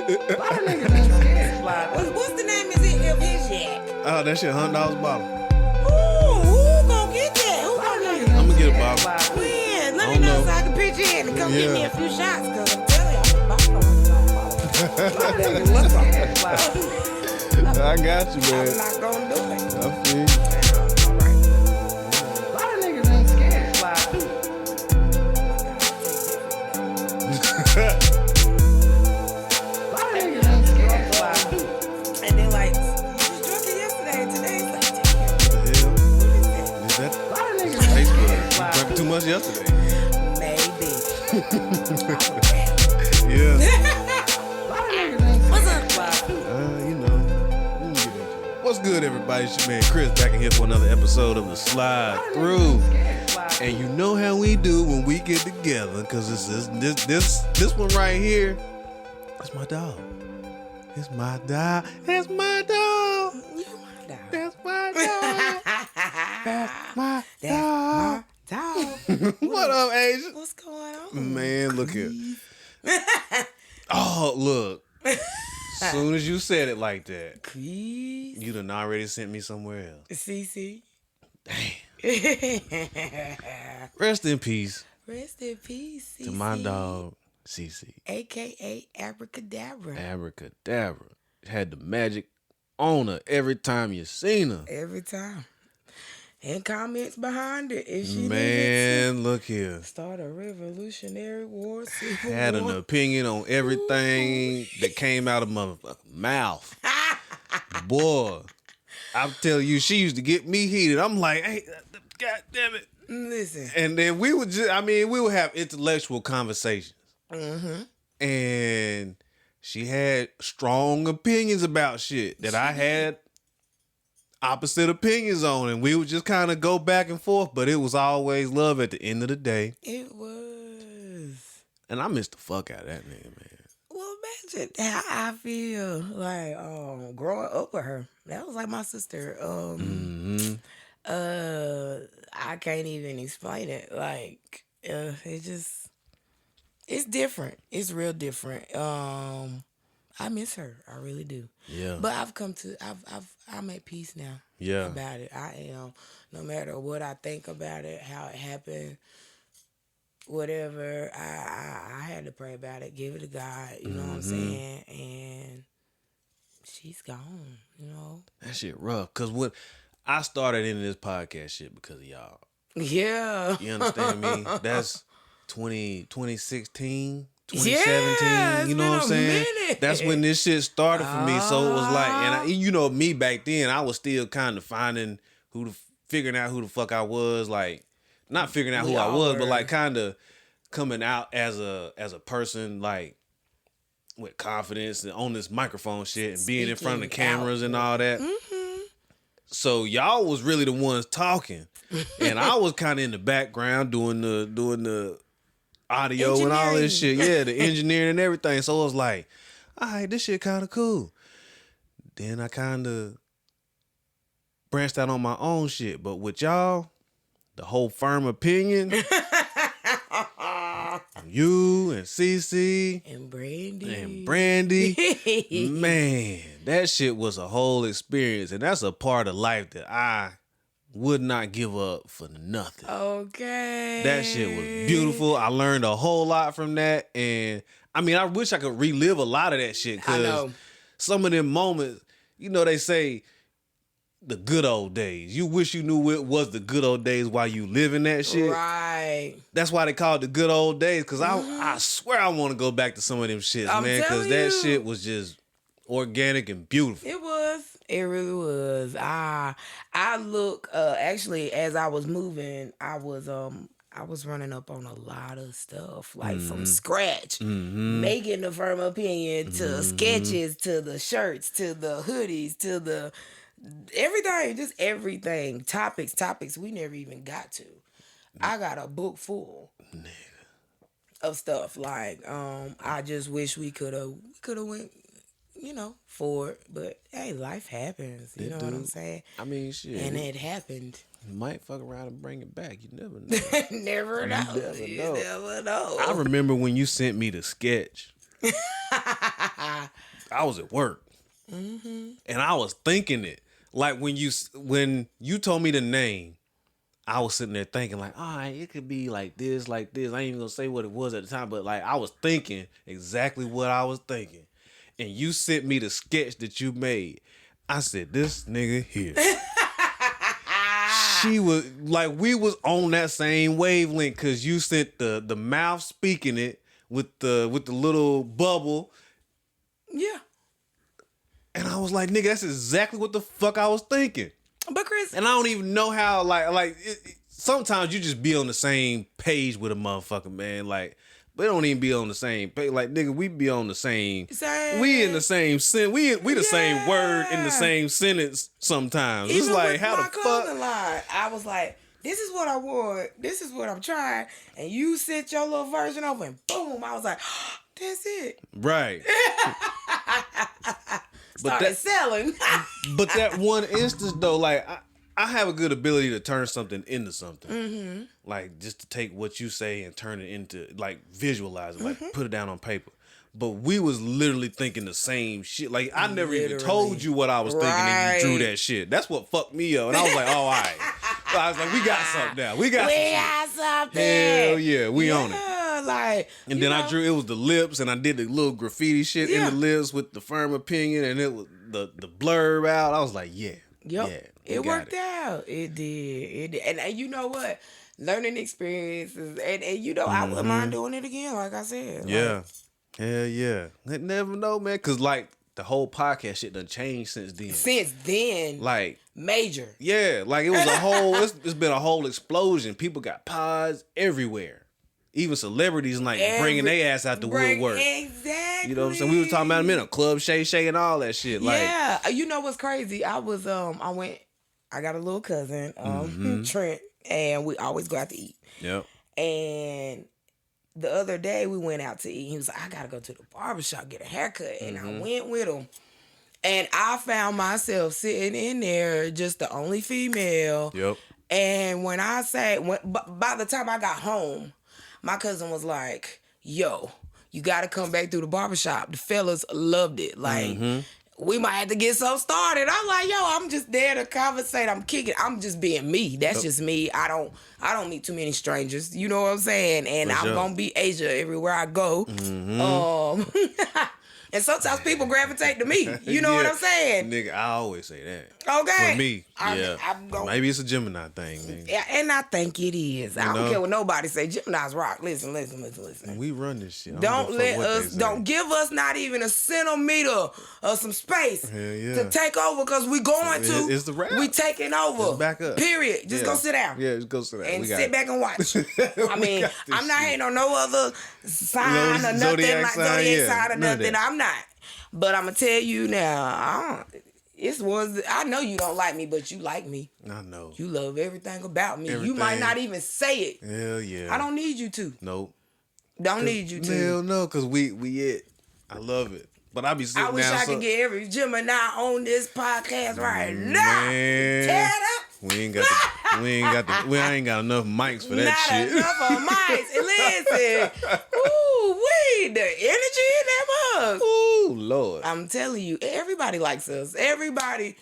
nigga done scared. What's the name? Is it of his yak? Oh, that shit $100 bottle. Who gonna get that? Who gonna I'm gonna get a bottle. When? Let I me don't know know. so I can pitch in and come Yeah. get me a few shots, cause I'm telling you, I'm about I got you, man. I'm not gonna do it. I feel you. All right. A lot of niggas done scared. A lot of niggas done scared. And then like, you was drunk it yesterday, and today it's like, What the hell? what is that? Is that A lot of niggas done taste scared. bud? You drank too much yesterday. Maybe. Yeah. A lot of niggas done scared. What's up, Bob? You know. We can get into it. What's good, everybody? It's your man Chris back in here for another episode of the Slide Thru. And you know how we do when we get together, cause this one right here, that's my dog. It's my dog. It's my dog. You my dog. That's my dog. That's my dog. Dog. What up, Asia? What's going on? Man, look here. Oh, look. Soon as you said it like that, Please. you done already sent me somewhere else. CC. Damn. Rest in peace Rest in peace, CC. to my dog, Cece. AKA Abracadabra. Abracadabra. Had the magic on her every time you seen her. Every time. And comments behind it. If she needed Man, look here. to start a revolutionary war. Civil Had an war. opinion on everything that came out of my mouth. Boy, I'm telling you, she used to get me heated. I'm like, hey, God damn it. Listen. And then we would we would have intellectual conversations. Mm-hmm. And she had strong opinions about shit that I had opposite opinions on. And we would just kind of go back and forth, but it was always love at the end of the day. It was. And I missed the fuck out of that nigga, man. Well, imagine how I feel like growing up with her. That was like my sister. Mm-hmm. I can't even explain it. Like, it's different. It's real different. I miss her. I really do. Yeah. But I'm at peace now. Yeah. About it. I am. No matter what I think about it, how it happened, whatever. I had to pray about it. Give it to God. You know what I'm saying? And she's gone. You know. That shit rough. Cause what I started into this podcast shit because of y'all. Yeah. You understand me? That's 2016, Yeah, 2017. it's You know been what I'm a saying? minute. That's when this shit started for me. So it was like, and you know me back then, I was still kind of finding figuring out who the fuck I was. Like, not figuring out We who I all was, but were. like kind of coming out as a person, like with confidence and on this microphone shit and being in front of the Speaking cameras out. and all that. Mm-hmm. So y'all was really the ones talking, and I was kind of in the background doing the audio and all this shit. Yeah, the engineering and everything. So it was like, all right, this shit kind of cool. Then I kind of branched out on my own shit, but with y'all, the whole firm opinion, you and Cece And Brandy. and Brandy, man, that shit was a whole experience, and that's a part of life that I would not give up for nothing. Okay. That shit was beautiful. I learned a whole lot from that, and I mean, I wish I could relive a lot of that shit, I because know. some of them moments, you know, they say the good old days. You wish you knew it was the good old days while you living that shit. Right. That's why they call it the good old days, because I swear I want to go back to some of them shits, I'm man, because telling that you. shit was just organic and beautiful. It was. It really was. I look actually as I was moving, I was running up on a lot of stuff, like from scratch. Making the firm opinion to sketches to the shirts to the hoodies to the everything, just everything. Topics we never even got to. I got a book full of stuff. Like, I just wish we could have went, forward. But hey, life happens. You know what I'm saying? I mean, shit. And it happened. You might fuck around and bring it back. You never know. Never know. You never know. I remember when you sent me the sketch. I was at work, and I was thinking it. Like when you told me the name, I was sitting there thinking like, all right, it could be like this, like this. I ain't even gonna say what it was at the time, but like I was thinking exactly what I was thinking. And you sent me the sketch that you made. I said, this nigga here. She was like, we was on that same wavelength because you sent the mouth speaking it with the little bubble. Yeah. And I was like, nigga, that's exactly what the fuck I was thinking. But Chris, And I don't even know how, sometimes you just be on the same page with a motherfucker, man. Like, we don't even be on the same page. Like, nigga, we be on the same. We in the same we the same word in the same sentence sometimes. even It's like, with how my the fuck? clothing line, I was like, this is what I want. This is what I'm trying. And you sent your little version over and boom, I was like, that's it. Right. Started selling. But that one instance, though, like, I have a good ability to turn something into something. Mm-hmm. Like, just to take what you say and turn it into, like, visualize it, like, put it down on paper. But we was literally thinking the same shit. Like, I never even told you what I was thinking and you drew that shit. That's what fucked me up. And I was like, oh, all right. So I was like, we got something now. We got something. Hell yeah, we on it. Like, And then I drew, it was the lips, and I did the little graffiti shit in the lips with the firm opinion, and it was the blurb out. I was like, yeah. Yep. Yeah, it worked out. It did. And you know what? Learning experiences. And you know, I wouldn't mind doing it again, like I said. Yeah. Hell yeah. I never know, man. Because, like, the whole podcast shit done changed since then. Since then. Like. Major. Yeah. Like, it was a whole, it's been a whole explosion. People got pods everywhere. Even celebrities, like, bringing their ass out the woodwork. Exactly. You know what I'm saying? We were talking about a minute. Club Shay Shay and all that shit. Like, yeah. You know what's crazy? I got a little cousin, Trent, and we always go out to eat. Yep. And the other day we went out to eat. He was like, I gotta go to the barbershop, get a haircut. And I went with him. And I found myself sitting in there, just the only female. Yep. And when I say, by the time I got home, my cousin was like, yo, you gotta come back through the barbershop. The fellas loved it. Like, we might have to get something started. I'm like, yo, I'm just there to conversate. I'm kicking. I'm just being me. That's just me. I don't meet too many strangers. You know what I'm saying? And I'm gonna be Asia everywhere I go. And sometimes people gravitate to me. You know what I'm saying? Nigga, I always say that. Okay. For me, yeah. I'm gonna, maybe it's a Gemini thing, nigga. Yeah, and I think it is. I don't know? care what nobody say. Geminis rock. Listen. We run this shit. Don't give us not even a centimeter of some space to take over, because we going to. It's the rap. We taking over. Just back up. Period. Just go sit down. Yeah, just go sit down. And sit back and watch. I mean, I'm not hating on no other sign or nothing Zodiac like sign, Zodiac sign or none of nothing. that. I'm not. But I'm gonna tell you now, I know you don't like me, but you like me. I know. You love everything about me. Everything. You might not even say it. Hell yeah. I don't need you to. Nope. Don't need you to. Hell no, because we it. I love it. But I be sitting I wish down. I could get every Gemini on this podcast right now. Man. Tear it up. We ain't got enough mics for that Not shit. enough of mics. And listen, the energy in that mug. Ooh, Lord. I'm telling you, everybody likes us. Everybody,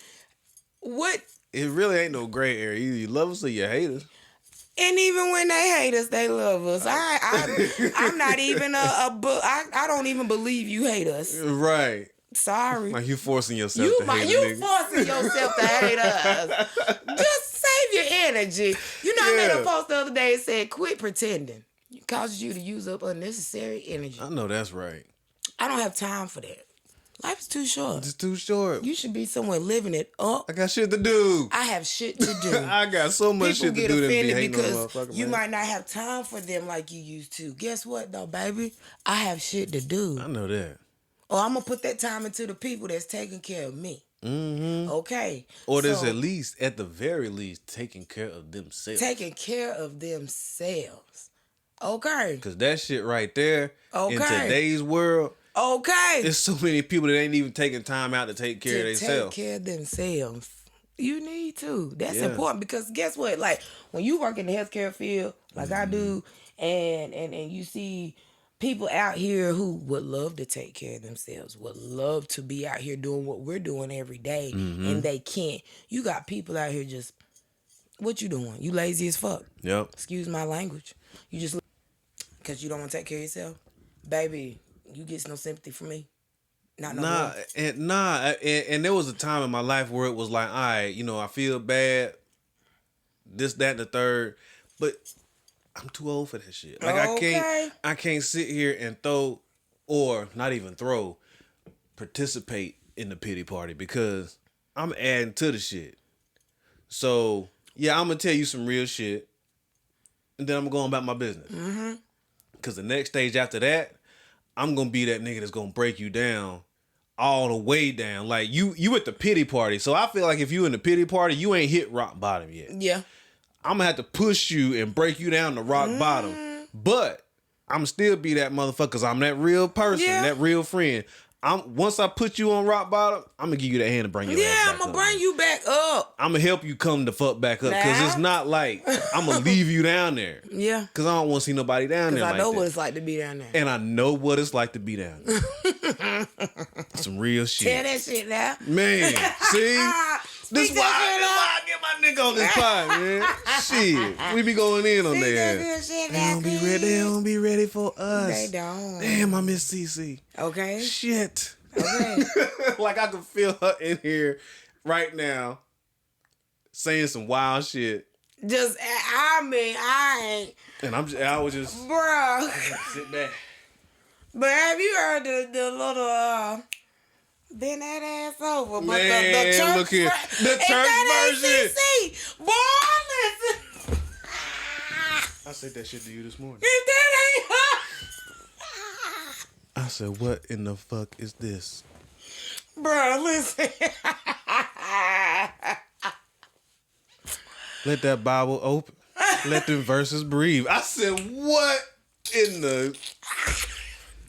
what? It really ain't no gray area. Either you love us or you hate us. And even when they hate us, they love us. I'm not even I don't even believe you hate us. Right. Sorry. Like you forcing yourself to hate You a nigga. forcing yourself to hate us. Just save your energy. You know, I made a post the other day that said, quit pretending. It causes you to use up unnecessary energy. I know that's right. I don't have time for that. Life is too short. It's too short. You should be somewhere living it up. I got shit to do. I have shit to do. I got so much People shit to get do than be offended hating on because motherfucker, you man. might not have time for them like you used to. Guess what, though, baby? I have shit to do. I know that. Or I'm going to put that time into the people that's taking care of me. Mm-hmm. Okay. Or there's at the very least, taking care of themselves. Taking care of themselves. Okay. Because that shit right there, in Okay. today's world, Okay. there's so many people that ain't even taking time out to take care of Take themselves. care of themselves. You need to. That's Yeah. important, because guess what? Like, when you work in the healthcare field, like I do, and you see people out here who would love to take care of themselves, would love to be out here doing what we're doing every day, and they can't. You got people out here just, what you doing? You lazy as fuck. Yep. Excuse my language. You just, because you don't want to take care of yourself. Baby, you get no sympathy from me. Not no more. And there was a time in my life where it was like, all right, you know, I feel bad, this, that, and the third, but I'm too old for that shit. Like I can't sit here and throw, or not even throw, participate in the pity party because I'm adding to the shit. So yeah, I'm gonna tell you some real shit, and then I'm going about my business. Cause the next stage after that, I'm gonna be that nigga that's gonna break you down all the way down. Like you at the pity party. So I feel like if you in the pity party, you ain't hit rock bottom yet. Yeah. I'm gonna have to push you and break you down to rock bottom. But I'm still be that motherfucker because I'm that real person, that real friend. Once I put you on rock bottom, I'm gonna give you that hand to bring your ass back I'm gonna up. bring you back up. I'm gonna help you come the fuck back up because it's not like I'm gonna leave you down there. Yeah. Because I don't want to see nobody down there. Because I know that. what it's like to be down there. And I know what it's like to be down there. Some real shit. Tell that shit now. Man, see? This Speak why that I get my nigga on this pod, man. Shit. We be going in on that. They don't be ready for us. They don't. Damn, I miss CC. Okay. Shit. Okay. Like I can feel her in here right now saying some wild shit. Just, I ain't. And I was just Bruh. sit back. But have you heard the little, bend that ass over? But Man, the church, look here. The If church that version. ain't CC, boy, listen. I said that shit to you this morning. If that ain't I said, what in the fuck is this? Bruh, listen. Let that Bible open. Let them verses breathe. I said, what in the...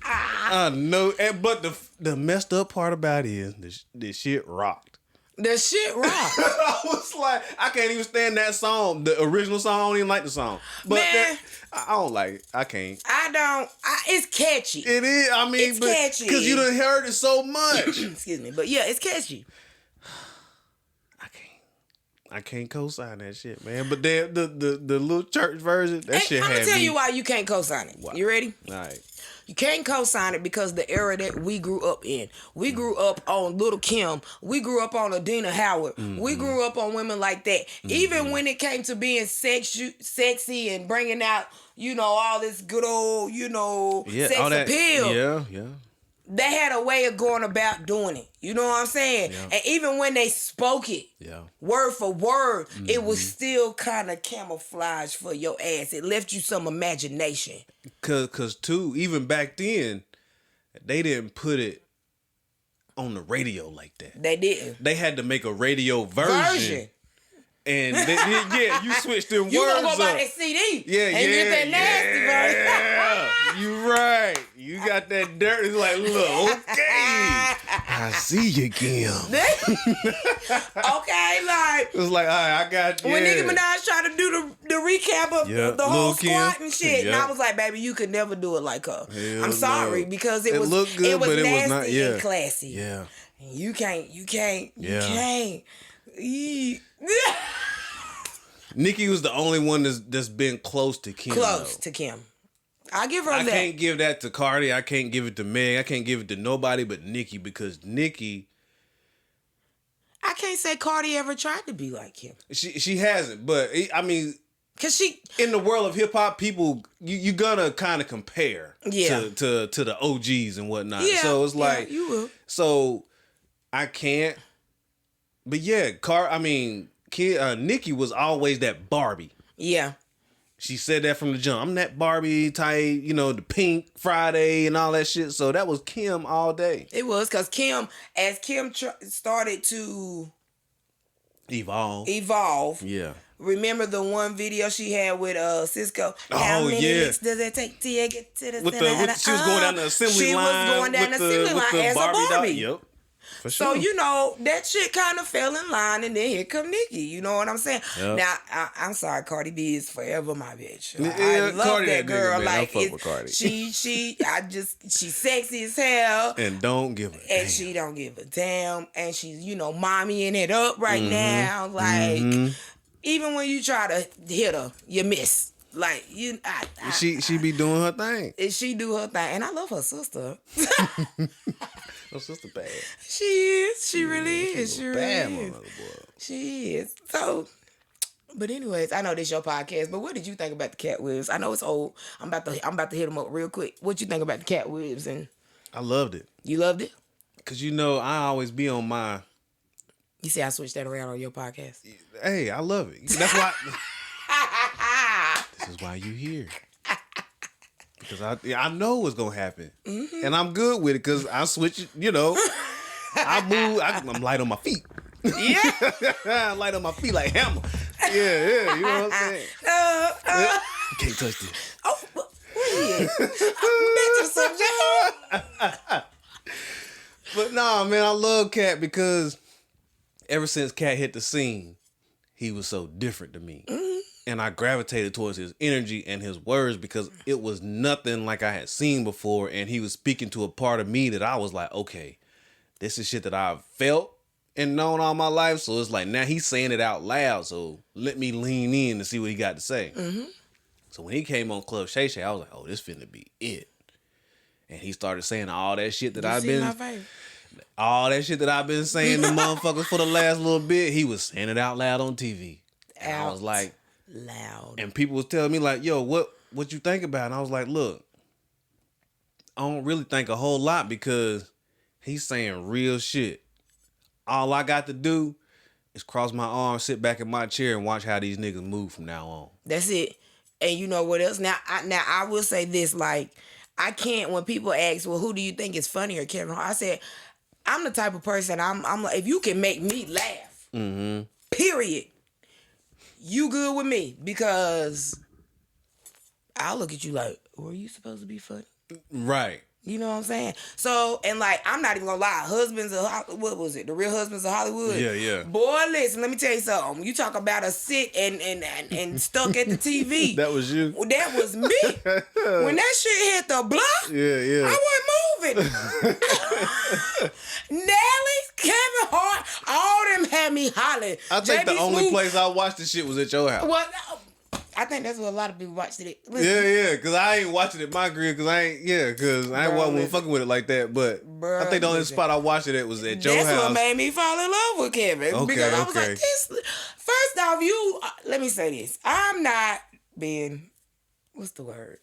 I know, but the messed up part about it is this shit rocked. The shit rock. I was like, I can't even stand that song. The original song, I don't even like the song. But Man. I don't like it. I can't. I don't. It's catchy. It is. I mean, It's catchy. Because you done heard it so much. Excuse me. But yeah, it's catchy. I can't co-sign that shit, man. But the little church version, that shit I'm had going to tell me. you why you can't co-sign it. Why? You ready? All right. You can't co-sign it because the era that we grew up in. We grew up on Little Kim. We grew up on Adina Howard. We grew up on women like that. Even when it came to being sexy and bringing out, all this good old, sex all that, appeal. Yeah. They had a way of going about doing it. You know what I'm saying? Yeah. And even when they spoke it, word for word, it was still kind of camouflage for your ass. It left you some imagination. Cause too, even back then, they didn't put it on the radio like that. They didn't. They had to make a radio version. And you switched them words You gonna go buy up. that CD Yeah, and get that nasty version. You right. You got that dirt. It's like, look, okay. I see you, Kim. Okay, like It's like, all right, I got you. when Nicki Minaj tried to do the recap of the whole Lil' Kim. squat and shit, and Yeah. I was like, baby, you could never do it like her. Hell I'm sorry no. because It it was looked good, but it was nasty not- and classy. Yeah. And you can't. Yeah. Eee. Nicki was the only one that's been close to Kim. Close though. to Kim. I give her I that. can't give that to Cardi. I can't give it to Meg. I can't give it to nobody but Nicki because Nicki, I can't say Cardi ever tried to be like Kim. she hasn't. But I mean, Cause she in the world of hip hop, people you gonna kind of compare to the OGs and whatnot. Yeah, So it's like you will. So I can't. But yeah, Nicki was always that Barbie. Yeah. She said that from the jump. I'm that Barbie type, the Pink Friday and all that shit. So that was Kim all day. It was because Kim started to evolve. Yeah. Remember the one video she had with Cisco? How many licks does it take till you get to the With center? she was going down the assembly line. She was going down the assembly line as a Barbie. Yep. For So, sure. you know, that shit kind of fell in line, and then here come Nicki. You know what I'm saying? Yep. Now, I'm sorry, Cardi B is forever my bitch. I Yeah, love Cardi that that nigga, girl. man. I Like, fuck with Cardi. she's sexy as hell. And don't give a damn. And she don't give a damn. And she's, you know, mommying it up right Mm-hmm. now. Like, even when you try to hit her, you miss. Like, She be doing her thing. she do her thing. And I love her sister. Her sister bad. She is. She really is. She Bad really is. mother boy. She is. So, but anyways, I know this your podcast, but what did you think about the Cat Williams? I know it's old. I'm about to hit them up real quick. What you think about the Cat Williams? And I loved it. you loved it? Cause you know I always be on my. You see, I switched that around on your podcast. Hey, I love it. That's why. This is why you here. Because I know what's gonna happen, and I'm good with it. Cause I switch. You know, I move. I'm light on my feet. Yeah. Light on my feet like hammer. Yeah. You know what I'm saying? You can't touch this. Oh, where back to the subject. But nah, man, I love Cat because ever since Cat hit the scene, he was so different to me. And I gravitated towards his energy and his words because it was nothing like I had seen before. And he was speaking to a part of me that I was like, okay, this is shit that I've felt and known all my life. So it's like, now he's saying it out loud. So let me lean in to see what he got to say. So when he came on Club Shay Shay, I was like, oh, this finna be it. And he started saying all that shit that all that shit that I've been saying to motherfuckers for the last little bit. He was saying it out loud on TV. And I was like, loud. and people was telling me like, yo, what you think about it? And I was like, look, I don't really think a whole lot because he's saying real shit. All I got to do is cross my arms, sit back in my chair, and watch how these niggas move from now on. That's it. And you know what else? Now I will say this, like, I can't, when people ask, well, who do you think is funnier, Kevin Hart? I said, I'm the type of person, I'm like, if you can make me laugh, period, you good with me. Because I'll look at you like, were you supposed to be funny? Right. You know what I'm saying? So, and like, I'm not even gonna lie, what was it? The Real Husbands of Hollywood? Yeah. Boy, listen, let me tell you something. You talk about a sit and stuck at the TV. That was you? Well, that was me. When that shit hit the block, Yeah. I wasn't moving. Nelly, Kevin Hart, all them had me hollering. I think the JB only Smoove- place I watched this shit was at your house. Well, I think that's what a lot of people watched it. Listen, Yeah, because I ain't watching it at my crib because I wasn't fucking with it like that. But I think the only spot I watched it at was at your house. That's what made me fall in love with Kevin. Okay, because I was okay. like, this. First off, let me say this. I'm not being, what's the word?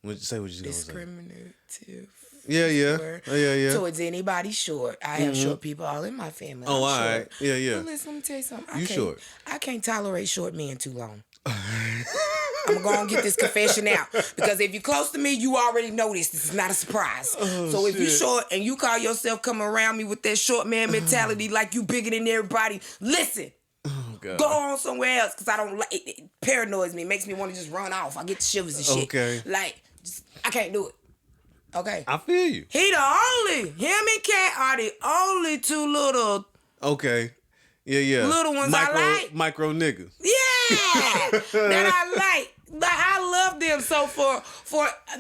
What you say? What you gonna say? Discriminative. Yeah. Towards anybody short. I have short people all in my family. Oh, I'm all short. right. Yeah. But listen, let me tell you something. You short. I can't tolerate short men too long. I'm going to get this confession out. Because if you're close to me, you already know this. This is not a surprise. So if you're short and you call yourself coming around me with that short man mentality like you bigger than everybody, listen. Oh, God. Go on somewhere else because I don't like it. Paranoids me. It makes me want to just run off. I get the shivers and shit. Okay. Like, I can't do it. Okay. I feel you. Him and Cat are the only two little Yeah. little ones I like. Micro niggas. Yeah, that I like. But I love them. So for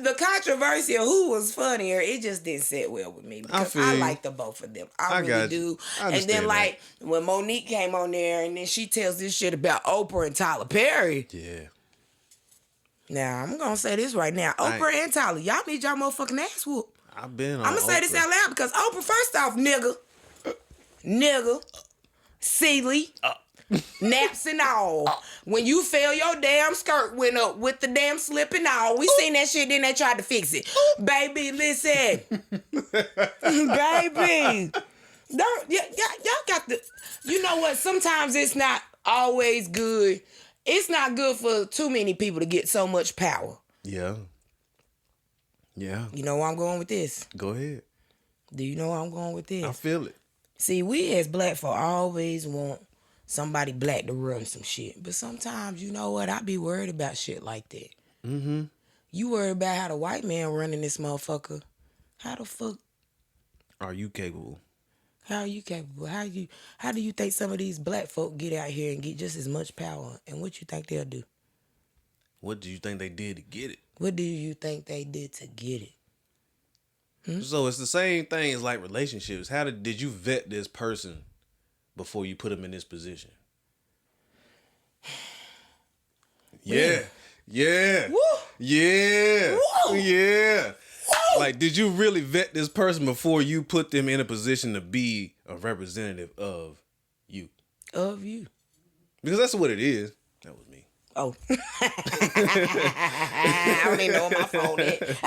the controversy of who was funnier, it just didn't sit well with me because I like the both of them. I really do. And then like when Monique came on there and then she tells this shit about Oprah and Tyler Perry. Yeah. Now I'm gonna say this right now. Oprah and Tyler, y'all need y'all motherfucking ass whooped. I've been on I'm gonna say this out loud because Oprah, first off, nigga, silly, naps and all. When you fell, your damn skirt went up with the damn slip and all. We seen that shit, then they tried to fix it. Baby, listen. Baby. Y'all got the, you know what? Sometimes it's not always good. It's not good for too many people to get so much power. Yeah. You know where I'm going with this? Go ahead. Do you know where I'm going with this? I feel it. See, we as black folk always want somebody black to run some shit. But sometimes, you know what? I be worried about shit like that. Mm-hmm. You worried about how the white man running this motherfucker. How the fuck are you capable? How are you capable? How do you think some of these black folk get out here and get just as much power? And what you think they'll do? What do you think they did to get it? What do you think they did to get it? So it's the same thing as like relationships. How did you vet this person before you put them in this position? Yeah. Yeah. Woo! Yeah. Woo! Yeah. Woo! Like, did you really vet this person before you put them in a position to be a representative of you? Of you. Because that's what it is. That was me. Oh. I don't even know what my phone is.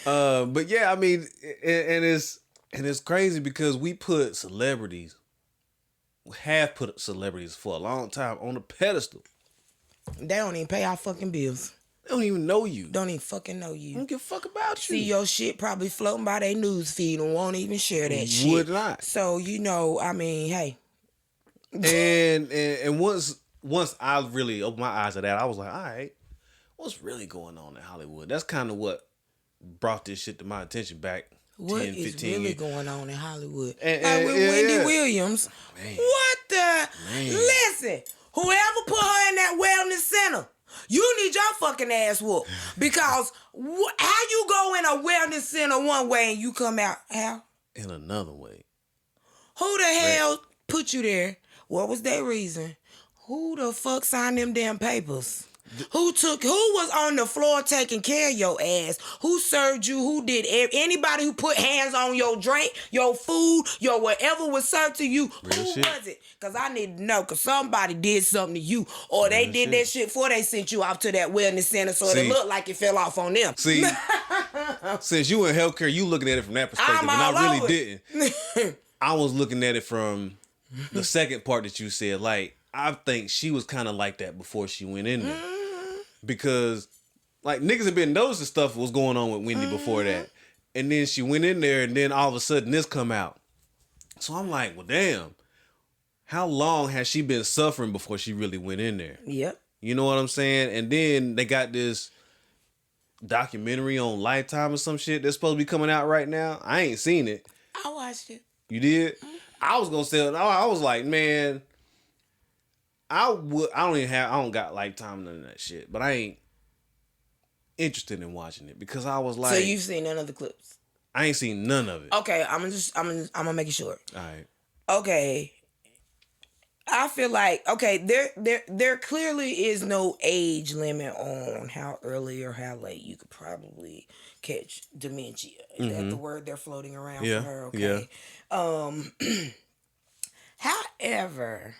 But yeah, I mean, and it's crazy because we have put celebrities for a long time on a pedestal. They don't even pay our fucking bills. They don't even know you. Don't even fucking know you. Don't give a fuck about you. See your shit probably floating by their news feed and won't even share that shit. Would not. So, I mean, hey. And once I really opened my eyes to that, I was like, all right, what's really going on in Hollywood? That's kind of what brought this shit to my attention back What 10, is 15 really years. going on in Hollywood? And with yeah, Wendy yeah. Williams. Man. What the? Man. Listen, whoever put her in that wellness center, you need your fucking ass whooped. Because how you go in a wellness center one way and you come out how? In another way. Who the hell put you there? What was their reason? Who the fuck signed them damn papers? Who was on the floor taking care of your ass? Who served you? Who did anybody who put hands on your drink, your food, your whatever was served to you? Real who shit. was it? Because I need to know, because somebody did something to you, or they Real did shit. that shit before they sent you off to that wellness center, so See. it looked like it fell off on them. See, since you in healthcare, you looking at it from that perspective, I'm and all I really over didn't. I was looking at it from the second part that you said. Like, I think she was kind of like that before she went in there. Because, like, niggas have been noticing stuff was going on with Wendy before that. And then she went in there, and then all of a sudden this come out. So I'm like, well, damn. How long has she been suffering before she really went in there? Yep. You know what I'm saying? And then they got this documentary on Lifetime or some shit that's supposed to be coming out right now. I ain't seen it. I watched it. You did? I was gonna say, I was like, man, I don't got Lifetime, none of that shit, but I ain't interested in watching it because I was like, So you've seen none of the clips? I ain't seen none of it. Okay, I'm gonna make it short. All right. Okay. I feel like, okay, there clearly is no age limit on how early or how late you could probably catch dementia. Is that the word they're floating around Yeah, for her? Okay. yeah. However,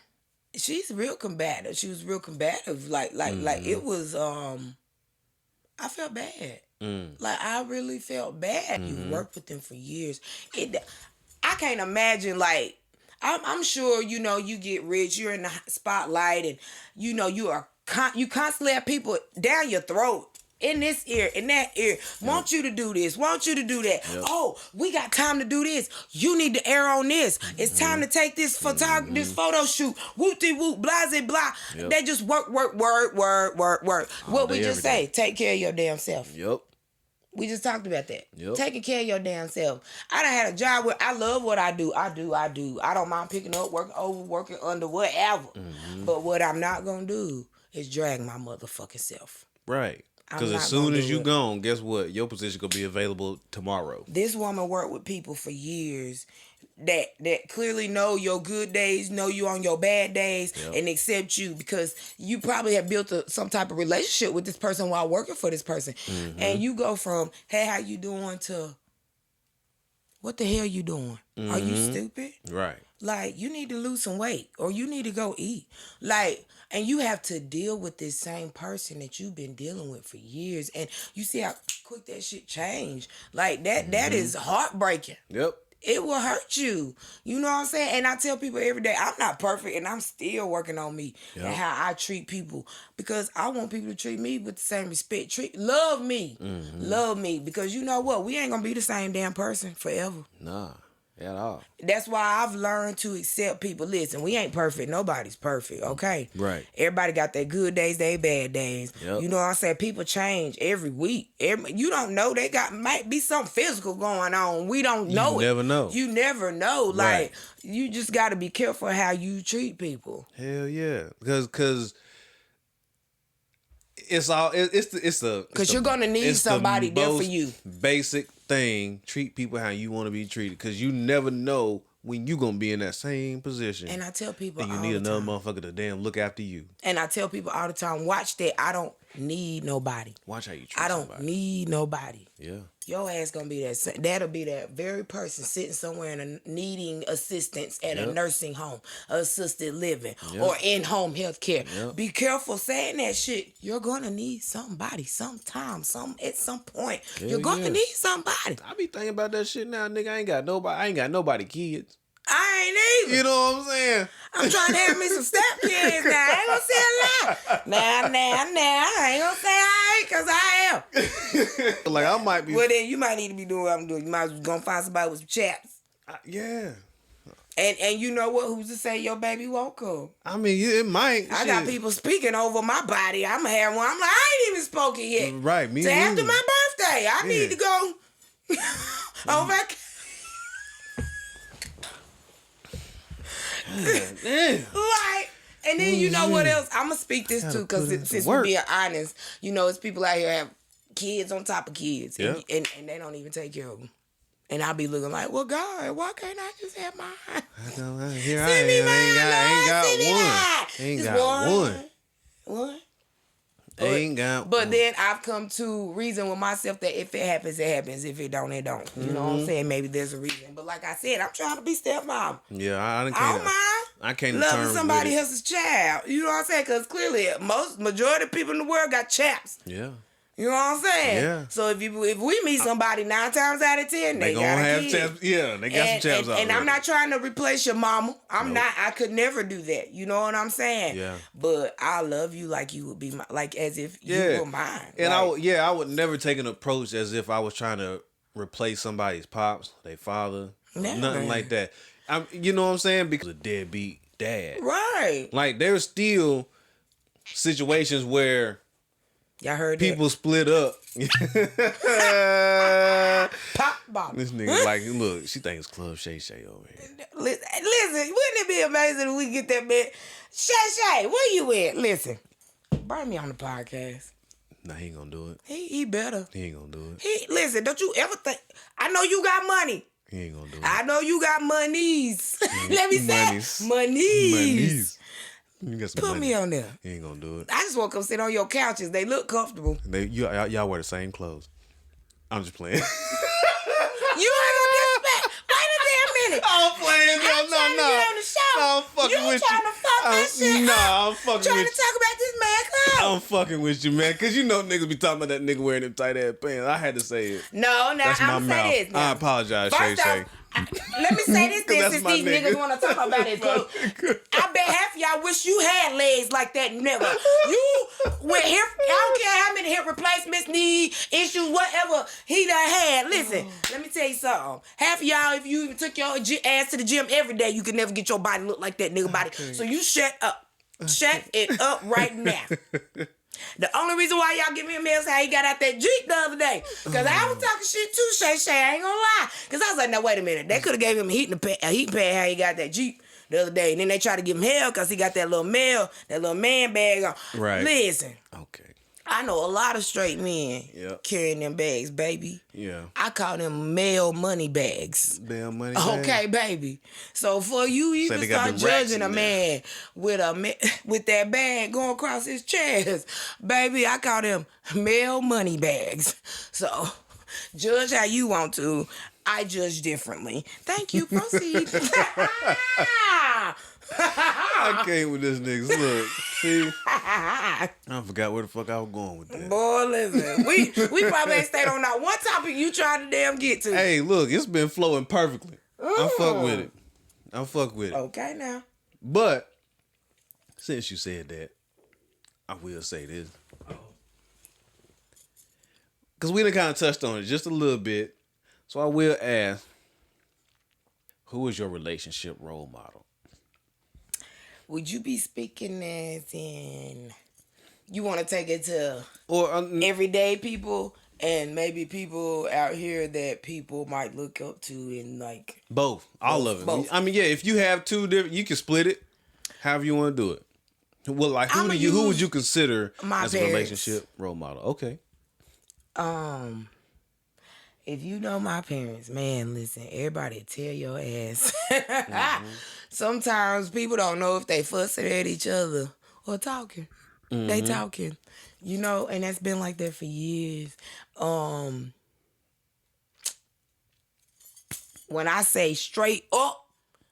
she's real combative. She was real combative. Like it was, I felt bad. Like, I really felt bad. You worked with them for years. I can't imagine, like, I'm sure, you get rich, you're in the spotlight, and, you constantly have people down your throat, in this ear, in that ear, want you to do this, want you to do that. Yep. Oh, we got time to do this. You need to air on this. It's time to take this photo shoot. Whoop-de-whoop, blah-de-blah. Yep. They just work. What we day, just every say, day. take care of your damn self. Yep. We just talked about that. Yep. Taking care of your damn self. I done had a job where I love what I do. I don't mind picking up, working over, working under, whatever. But what I'm not going to do is drag my motherfucking self. Right. I'm Because not as soon gonna as do you it. gone, guess what? Your position gonna be available tomorrow. This woman worked with people for years that clearly know your good days, know you on your bad days, and accept you because you probably have built some type of relationship with this person while working for this person. And you go from, hey, how you doing, to, what the hell you doing? Are you stupid? Right. Like, you need to lose some weight or you need to go eat. Like, and you have to deal with this same person that you've been dealing with for years. And you see how quick that shit changed. Like, that is heartbreaking. Yep. It will hurt you. You know what I'm saying? And I tell people every day, I'm not perfect and I'm still working on me and how I treat people. Because I want people to treat me with the same respect. Love me. Love me. Because you know what? We ain't going to be the same damn person forever. Nah. At all. That's why I've learned to accept people. Listen, we ain't perfect. Nobody's perfect, okay? Right. Everybody got their good days, their bad days. Yep. You know what I'm saying? People change every week. You don't know. They might be something physical going on. We don't know it. You never know. You never know. Like, Right. you just got to be careful how you treat people. Hell yeah. Because it's all because you're gonna need somebody there for you. Basic thing. Treat people how you want to be treated. Because you never know when you gonna be in that same position. And I tell people, and you all need the another time. motherfucker to damn look after you. And I tell people all the time, watch that. I don't need nobody. Watch how you treat I don't somebody. need nobody. Yeah. Your ass gonna be that'll be that very person sitting somewhere and needing assistance at a nursing home, assisted living, or in-home health care. Yep. Be careful saying that shit. You're gonna need somebody sometime, at some point. Hell You're gonna yeah. need somebody. I be thinking about that shit now, nigga. I ain't got nobody kids. I ain't either. You know what I'm saying? I'm trying to have me some stepkids now. I ain't gonna say a lie. Now. I ain't gonna say I ain't, because I am. Like, I might be. Well, then you might need to be doing what I'm doing. You might as well go find somebody with some chaps. Yeah. And you know what? Who's to say your baby won't come? I mean, it might. I got people speaking over my body. I'm going to have one. I'm like, I ain't even spoken yet. Right, me So after neither. my birthday, I need to go on vacation. Like, and then you know what else? I'm going to speak this too, because since we're being honest, you know, it's people out here have kids on top of kids, and they don't even take care of them. And I'll be looking like, well, God, why can't I just have mine? Here I Send me am. Ain't got one. What? Ain't got But one. then I've come to reason with myself that if it happens, it happens. If it don't, it don't. You know what I'm saying? Maybe there's a reason. But like I said, I'm trying to be stepmom. Yeah, I I can't. don't mind I can't loving somebody else's child. You know what I'm saying? Because clearly, majority of people in the world got chaps. Yeah. You know what I'm saying? Yeah. So if we meet somebody 9 times out of 10, they gonna got a have kid. chaps. Yeah, they got some chaps out And I'm not trying to replace your mama. I'm not. I could never do that. You know what I'm saying? Yeah. But I love you like you would be my, like as if you were mine. And like, I would never take an approach as if I was trying to replace somebody's pops, their father, Never. nothing like that. You know what I'm saying? Because a deadbeat dad. right. Like, there's still situations where Y'all heard people split up. that? Pop bop. This nigga like, look, she thinks Club Shay Shay over here. Listen, wouldn't it be amazing if we get that man? Shay, where you at? Listen, bring me on the podcast. Nah, he ain't gonna do it. He better. He ain't gonna do it. Listen, don't you ever think? I know you got money. He ain't gonna do it. I know you got monies. Let me say Monies. monies. You got some Put money. me on there. He ain't gonna do it. I just want to come sit on your couches. They look comfortable. Y'all wear the same clothes. I'm just playing. You ain't gonna disrespect. Wait a damn minute. I'm playing. I'm trying to get on the show. I'm fucking you with trying you. to fuck my shit Nah, up. I'm fucking Trying with to talk about this man clothes. I'm fucking with you, man. Cause you know niggas be talking about that nigga wearing them tight ass pants. I had to say it. No, That's my I'm mouth. say this. Now. I apologize, Shay First Shay. off, let me say this then, That's since my these nigga. niggas want to talk about it. Too. I bet half of y'all wish you had legs like that nigga. You with hip, I don't care how many hip replacements, knee issues, whatever he done had. Listen, let me tell you something. Half of y'all, if you even took your ass to the gym every day, you could never get your body look like that nigga body. So you shut up. Shut it up right now. The only reason why y'all give me a mail is how he got out that Jeep the other day. Because I was talking shit too, Shay. I ain't gonna lie. Because I was like, now, wait a minute. They could have gave him a heating pad how he got that Jeep the other day. And then they tried to give him hell because he got that little man bag on. Right. Listen. Okay. I know a lot of straight men Yep. carrying them bags, baby. Yeah. I call them male money bags. Damn money. Okay, baby. So for you even they got start the racks judging a in man with that bag going across his chest, baby, I call them male money bags. So judge how you want to. I judge differently. Thank you. Proceed. I came with this nigga. Look, see, I forgot where the fuck I was going with that. Boy, listen, we probably ain't stayed on that one topic you tried to damn get to. Hey, look, it's been flowing perfectly. I fuck with it. Okay, now. But since you said that, I will say this. Because we done kind of touched on it just a little bit. So I will ask, Who is your relationship role model? Would you be speaking as in you want to take it to Or everyday people and maybe people out here that people might look up to and like both, all of it. both. I mean, yeah, if you have two different, you can split it however you want to do it. Well, like who would you consider as a relationship role model? Okay. If you know my parents, man, listen, everybody tell your ass. Sometimes people don't know if they fussing at each other or talking. They talking, you know, and that's been like that for years. When I say straight up,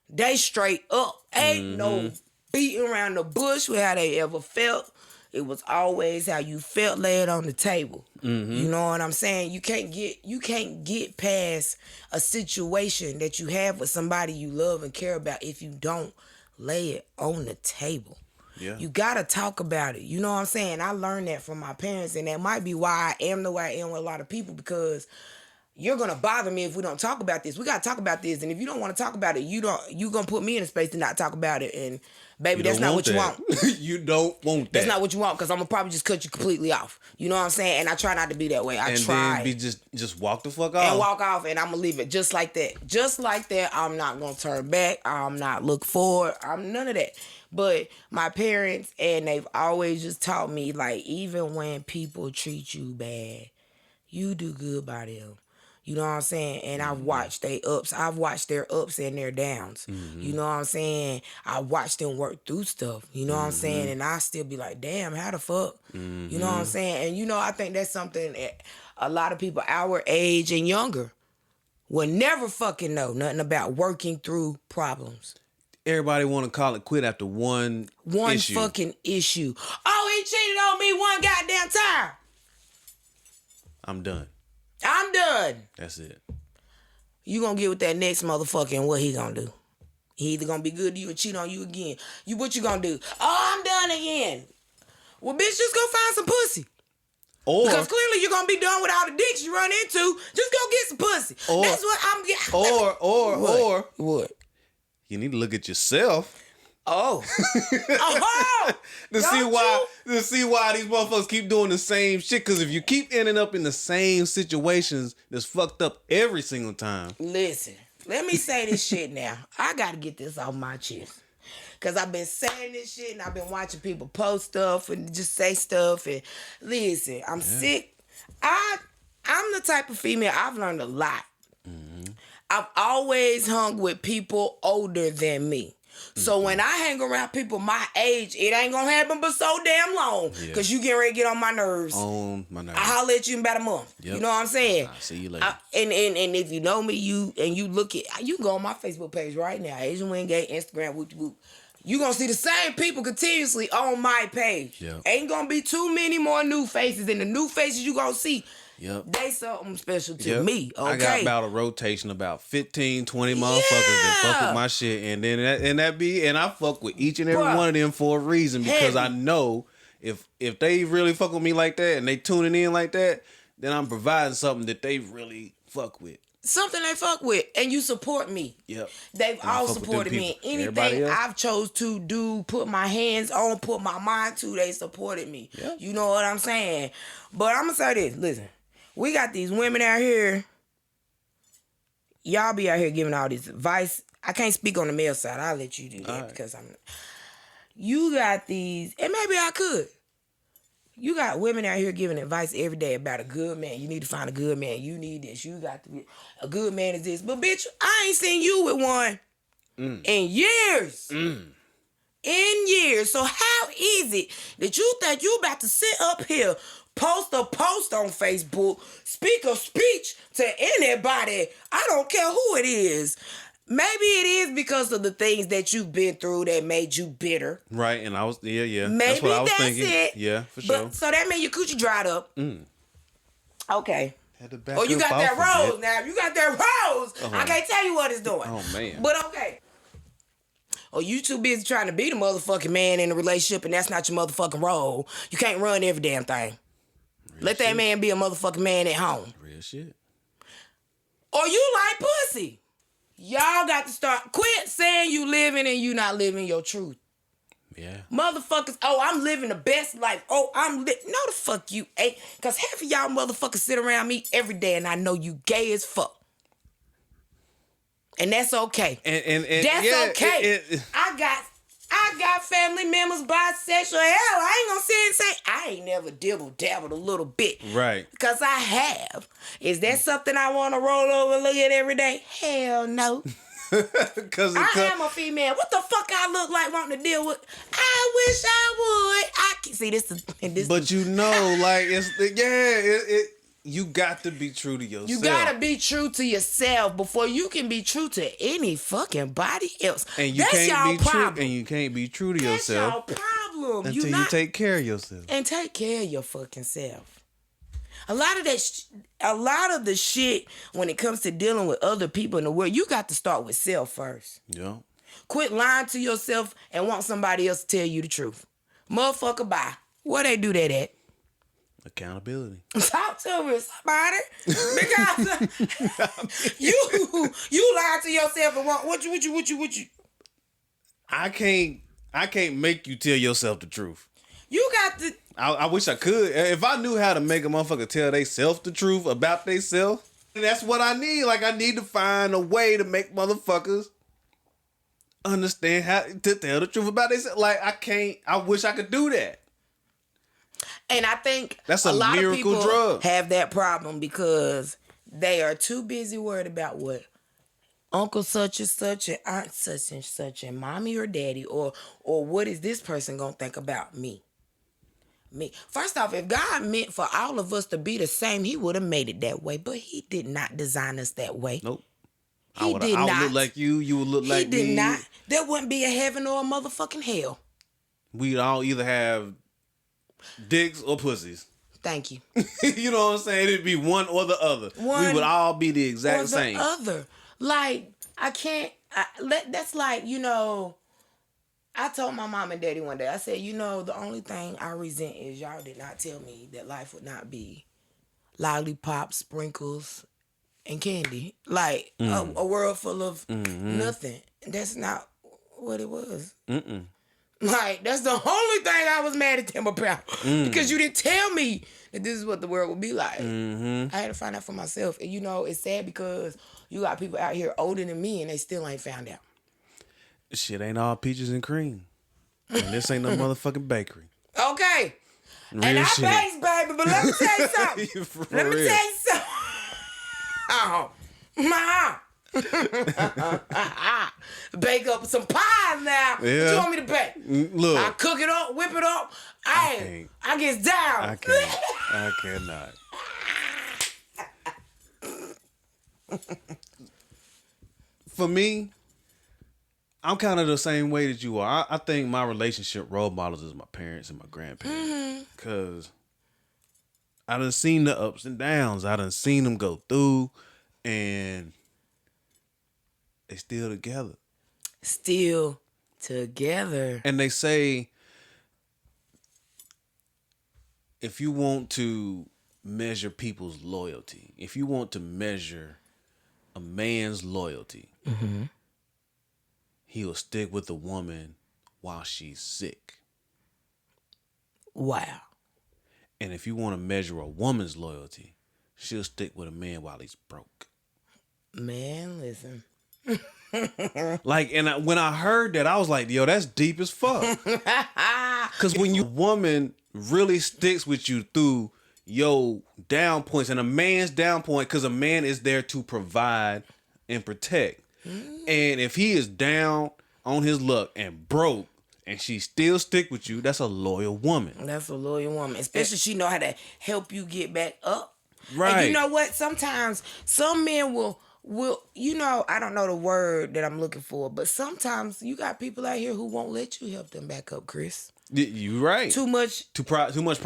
they straight up. Ain't no beating around the bush with how they ever felt. It was always how you felt laid on the table. You know what I'm saying? You can't get past a situation that you have with somebody you love and care about if you don't lay it on the table. Yeah. You gotta talk about it. You know what I'm saying? I learned that from my parents, and that might be why I am the way I am with a lot of people, because you're gonna bother me if we don't talk about this. We gotta talk about this, and if you don't want to talk about it, you gonna put me in a space to not talk about it. And baby, that's not what you want. You don't want that. That's not what you want, because I'm gonna probably just cut you completely off. You know what I'm saying? And I try not to be that way. I try. And then just walk the fuck off. And walk off, and I'm gonna leave it just like that. Just like that. I'm not gonna turn back. I'm not look forward. I'm none of that. But my parents, and they've always just taught me, like, even when people treat you bad, you do good by them. You know what I'm saying? And I've watched their ups. I've watched their ups and their downs. You know what I'm saying? I watched them work through stuff. You know what I'm saying? And I still be like, damn, how the fuck? You know what I'm saying? And, you know, I think that's something that a lot of people our age and younger will never fucking know nothing about working through problems. Everybody want to call it quit after one issue. Fucking issue. Oh, he cheated on me one goddamn time. I'm done. I'm done. That's it. You gonna get with that next motherfucker, and what he gonna do? He either gonna be good to you or cheat on you again. What you gonna do? Oh, I'm done again. Well, bitch, just go find some pussy. Because clearly you're gonna be done with all the dicks you run into. Just go get some pussy. That's what I'm getting. Or what? You need to look at yourself. Oh. To see why these motherfuckers keep doing the same shit. Because if you keep ending up in the same situations that's fucked up every single time. Listen, let me say this shit now. I got to get this off my chest. Because I've been saying this shit, and I've been watching people post stuff and just say stuff. And listen, I'm sick. I'm the type of female, I've learned a lot. I've always hung with people older than me. So when I hang around people my age, it ain't gonna happen but so damn long. Because you get ready to get on my nerves. On my nerves. I'll holler at you in about a month. Yep. You know what I'm saying? I'll see you later. And if you know me, you look at, you can go on my Facebook page right now, Asian Wingate, Instagram, whoop whoop. You gonna see the same people continuously on my page. Yep. Ain't gonna be too many more new faces, and the new faces you gonna see, they something special to me. Okay, I got about a rotation, about 15, 20 motherfuckers that fuck with my shit, and then and I fuck with each and every one of them for a reason, because I know if they really fuck with me like that and they tuning in like that, then I'm providing something that they really fuck with. Something they fuck with, and you support me. Yep. They've all supported me. Anything I've chose to do, put my hands on, put my mind to, they supported me. Yep. You know what I'm saying? But I'm gonna say this, listen. We got these women out here. Y'all be out here giving all this advice. I can't speak on the male side. I'll let you do that because you got these, and maybe I could. You got women out here giving advice every day about a good man. You need to find a good man. You need this. You got to be a good man is this. But bitch, I ain't seen you with one in years. In years. So how is it that you think you about to sit up here, post a post on Facebook, speak a speech to anybody? I don't care who it is. Maybe it is because of the things that you've been through that made you bitter. Right, and I was, yeah. Maybe that's what I was thinking. It. Yeah, for sure. But, so that means your coochie dried up. Okay. Had to back you got that rose now. You got that rose. I can't tell you what it's doing. Oh, man. But okay. Oh, you too busy trying to be the motherfucking man in a relationship, and that's not your motherfucking role. You can't run every damn thing. Let that man be a motherfucking man at home. Real shit. Or you like pussy. Y'all got to start. Quit saying you living and you not living your truth. Yeah. Motherfuckers, I'm living the best life. No, the fuck you ain't. Because half of y'all motherfuckers sit around me every day and I know you gay as fuck. And that's okay. And that's okay. I got family members bisexual. Hell, I ain't gonna sit and say I ain't never dabbled a little bit. Right. Because I have. Is that something I want to roll over and look at every day? Hell no. I am a female. What the fuck I look like wanting to deal with? I wish I would. I can see this. But you know, like you got to be true to yourself. You gotta be true to yourself before you can be true to any fucking body else. And you can't be true to yourself. That's your problem. Until you take care of yourself. And take care of your fucking self. A lot of the shit when it comes to dealing with other people in the world, you got to start with self first. Yeah. Quit lying to yourself and want somebody else to tell you the truth. Motherfucker, bye. Where they do that at? Accountability. Talk to me, somebody. Because you lie to yourself and want what you. I can't make you tell yourself the truth. You got to. I wish I could. If I knew how to make a motherfucker tell they self the truth about they self, that's what I need. Like, I need to find a way to make motherfuckers understand how to tell the truth about they self. Like, I wish I could do that. And I think that's a lot miracle of people drug. Have that problem because they are too busy worried about what uncle such and such and aunt such and such and mommy or daddy or what is this person gonna think about me. First off, if God meant for all of us to be the same, he would have made it that way. But he did not design us that way. Nope. I would look like you. You would look like me. He did not. There wouldn't be a heaven or a motherfucking hell. We'd all either have dicks or pussies. Thank you. You know what I'm saying? It'd be one or the other. We would all be the exact same. Other. Like, I can't. That's like, I told my mom and daddy one day, I said, the only thing I resent is y'all did not tell me that life would not be lollipops, sprinkles, and candy. Like, a world full of nothing. That's not what it was. Mm-mm. Like, that's the only thing I was mad at them about. Because you didn't tell me that this is what the world would be like. I had to find out for myself. And, it's sad because you got people out here older than me and they still ain't found out. Shit ain't all peaches and cream. And this ain't no motherfucking bakery. Okay. Real and I shit. bakes, baby, but let me tell you something. Let me tell you something. Oh, my. Bake up some pies now. Yeah. What you want me to bake? Look. I cook it up, whip it up. I get down. I cannot. For me, I'm kind of the same way that you are. I think my relationship role models is my parents and my grandparents. Because I done seen the ups and downs. I done seen them go through. And they still together. Still together. And they say, if you want to measure people's loyalty, if you want to measure a man's loyalty, he'll stick with a woman while she's sick. Wow. And if you want to measure a woman's loyalty, she'll stick with a man while he's broke. Man, listen. Like, and when I heard that, I was like, yo, that's deep as fuck. Because when a woman really sticks with you through your down points, and a man's down point, because a man is there to provide and protect. And if he is down on his luck and broke, and she still stick with you, that's a loyal woman. That's a loyal woman. Especially she know how to help you get back up. Right. And you know what? Sometimes some men will, I don't know the word that I'm looking for, but sometimes you got people out here who won't let you help them back up, Chris. You right. Too much pride. Too much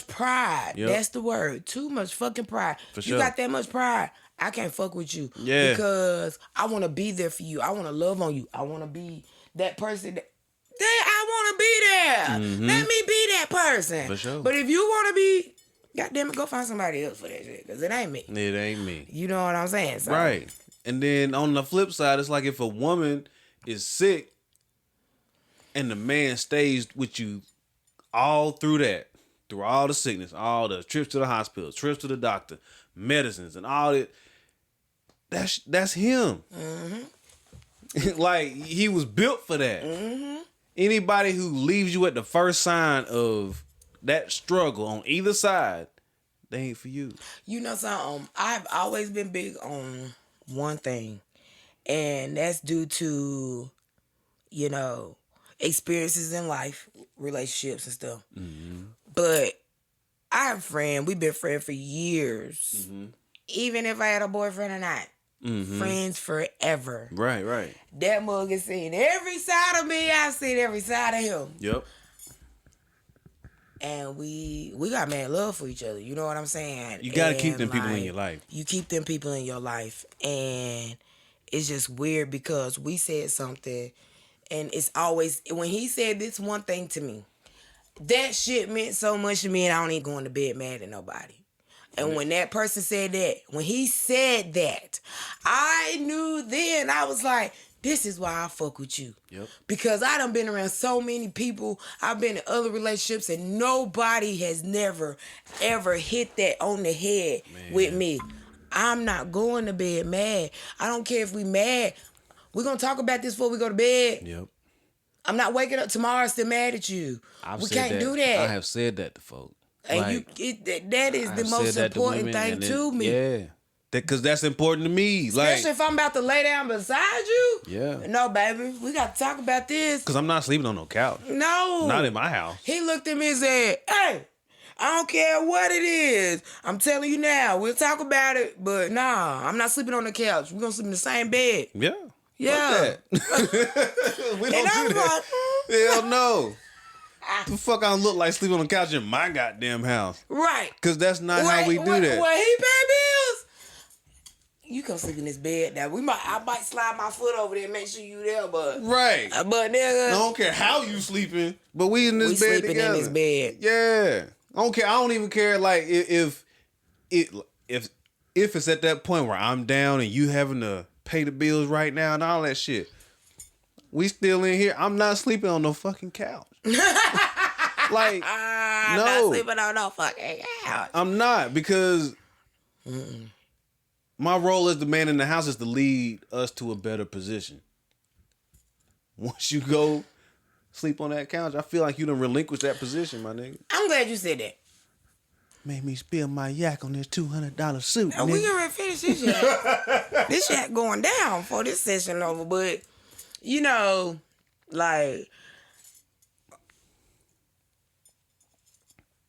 pride. Yep. That's the word. Too much fucking pride. For sure. You got that much pride, I can't fuck with you. Yeah. Because I want to be there for you. I want to love on you. I want to be that person that I want to be there. Let me be that person. For sure. But if you want to be, goddamn it, go find somebody else for that shit. Because it ain't me. It ain't me. You know what I'm saying? So, right. And then on the flip side, it's like if a woman is sick and the man stays with you all through that, through all the sickness, all the trips to the hospital, trips to the doctor, medicines, and all that, that's him. Mm-hmm. Like, he was built for that. Mm-hmm. Anybody who leaves you at the first sign of that struggle on either side, they ain't for you. You know something? I've always been big on one thing, and that's due to, you know, experiences in life, relationships and stuff. Mm-hmm. But I have a friend, we've been friends for years. Mm-hmm. Even if I had a boyfriend or not. Mm-hmm. Friends forever. Right. That mug has seen every side of me. I've seen every side of him. Yep. And we got mad love for each other. You know what I'm saying? You got to keep them people in your life. You keep them people in your life. And it's just weird because we said something. And it's always, when he said this one thing to me, that shit meant so much to me, and I don't even go into bed mad at nobody. And when that person said that, when he said that, I knew then, I was like, this is why I fuck with you. Yep. Because I done been around so many people. I've been in other relationships, and nobody has never, ever hit that on the head with me. I'm not going to bed mad. I don't care if we mad. We're going to talk about this before we go to bed. Yep. I'm not waking up tomorrow still mad at you. We can't do that. I have said that to folks. And like, that is the most important thing to me. Yeah. Because that's important to me. Especially if I'm about to lay down beside you. Yeah. No, baby. We got to talk about this. Because I'm not sleeping on no couch. No. Not in my house. He looked at me and said, hey, I don't care what it is. I'm telling you now. We'll talk about it. But nah, I'm not sleeping on the couch. We're going to sleep in the same bed. Yeah. Yeah. We don't do that. Hell no. The fuck I don't look like sleeping on the couch in my goddamn house. Right. Because that's not how we do that. When he pay bills, you come sleep in this bed. Now I might slide my foot over there and make sure you there, but right. But nigga, I don't care how you sleeping, but we in this bed sleeping together. in this bed. Yeah. I don't care. I don't even care like if it's at that point where I'm down and you having to pay the bills right now and all that shit. We still in here. I'm not sleeping on no fucking couch. Like, I'm no. not sleeping on no fucking couch. I'm not, because my role as the man in the house is to lead us to a better position. Once you go sleep on that couch, I feel like you done relinquished that position, my nigga. I'm glad you said that. Made me spill my yak on this $200 suit. We can ready finish this yak. This yak going down before this session over, but you know, like,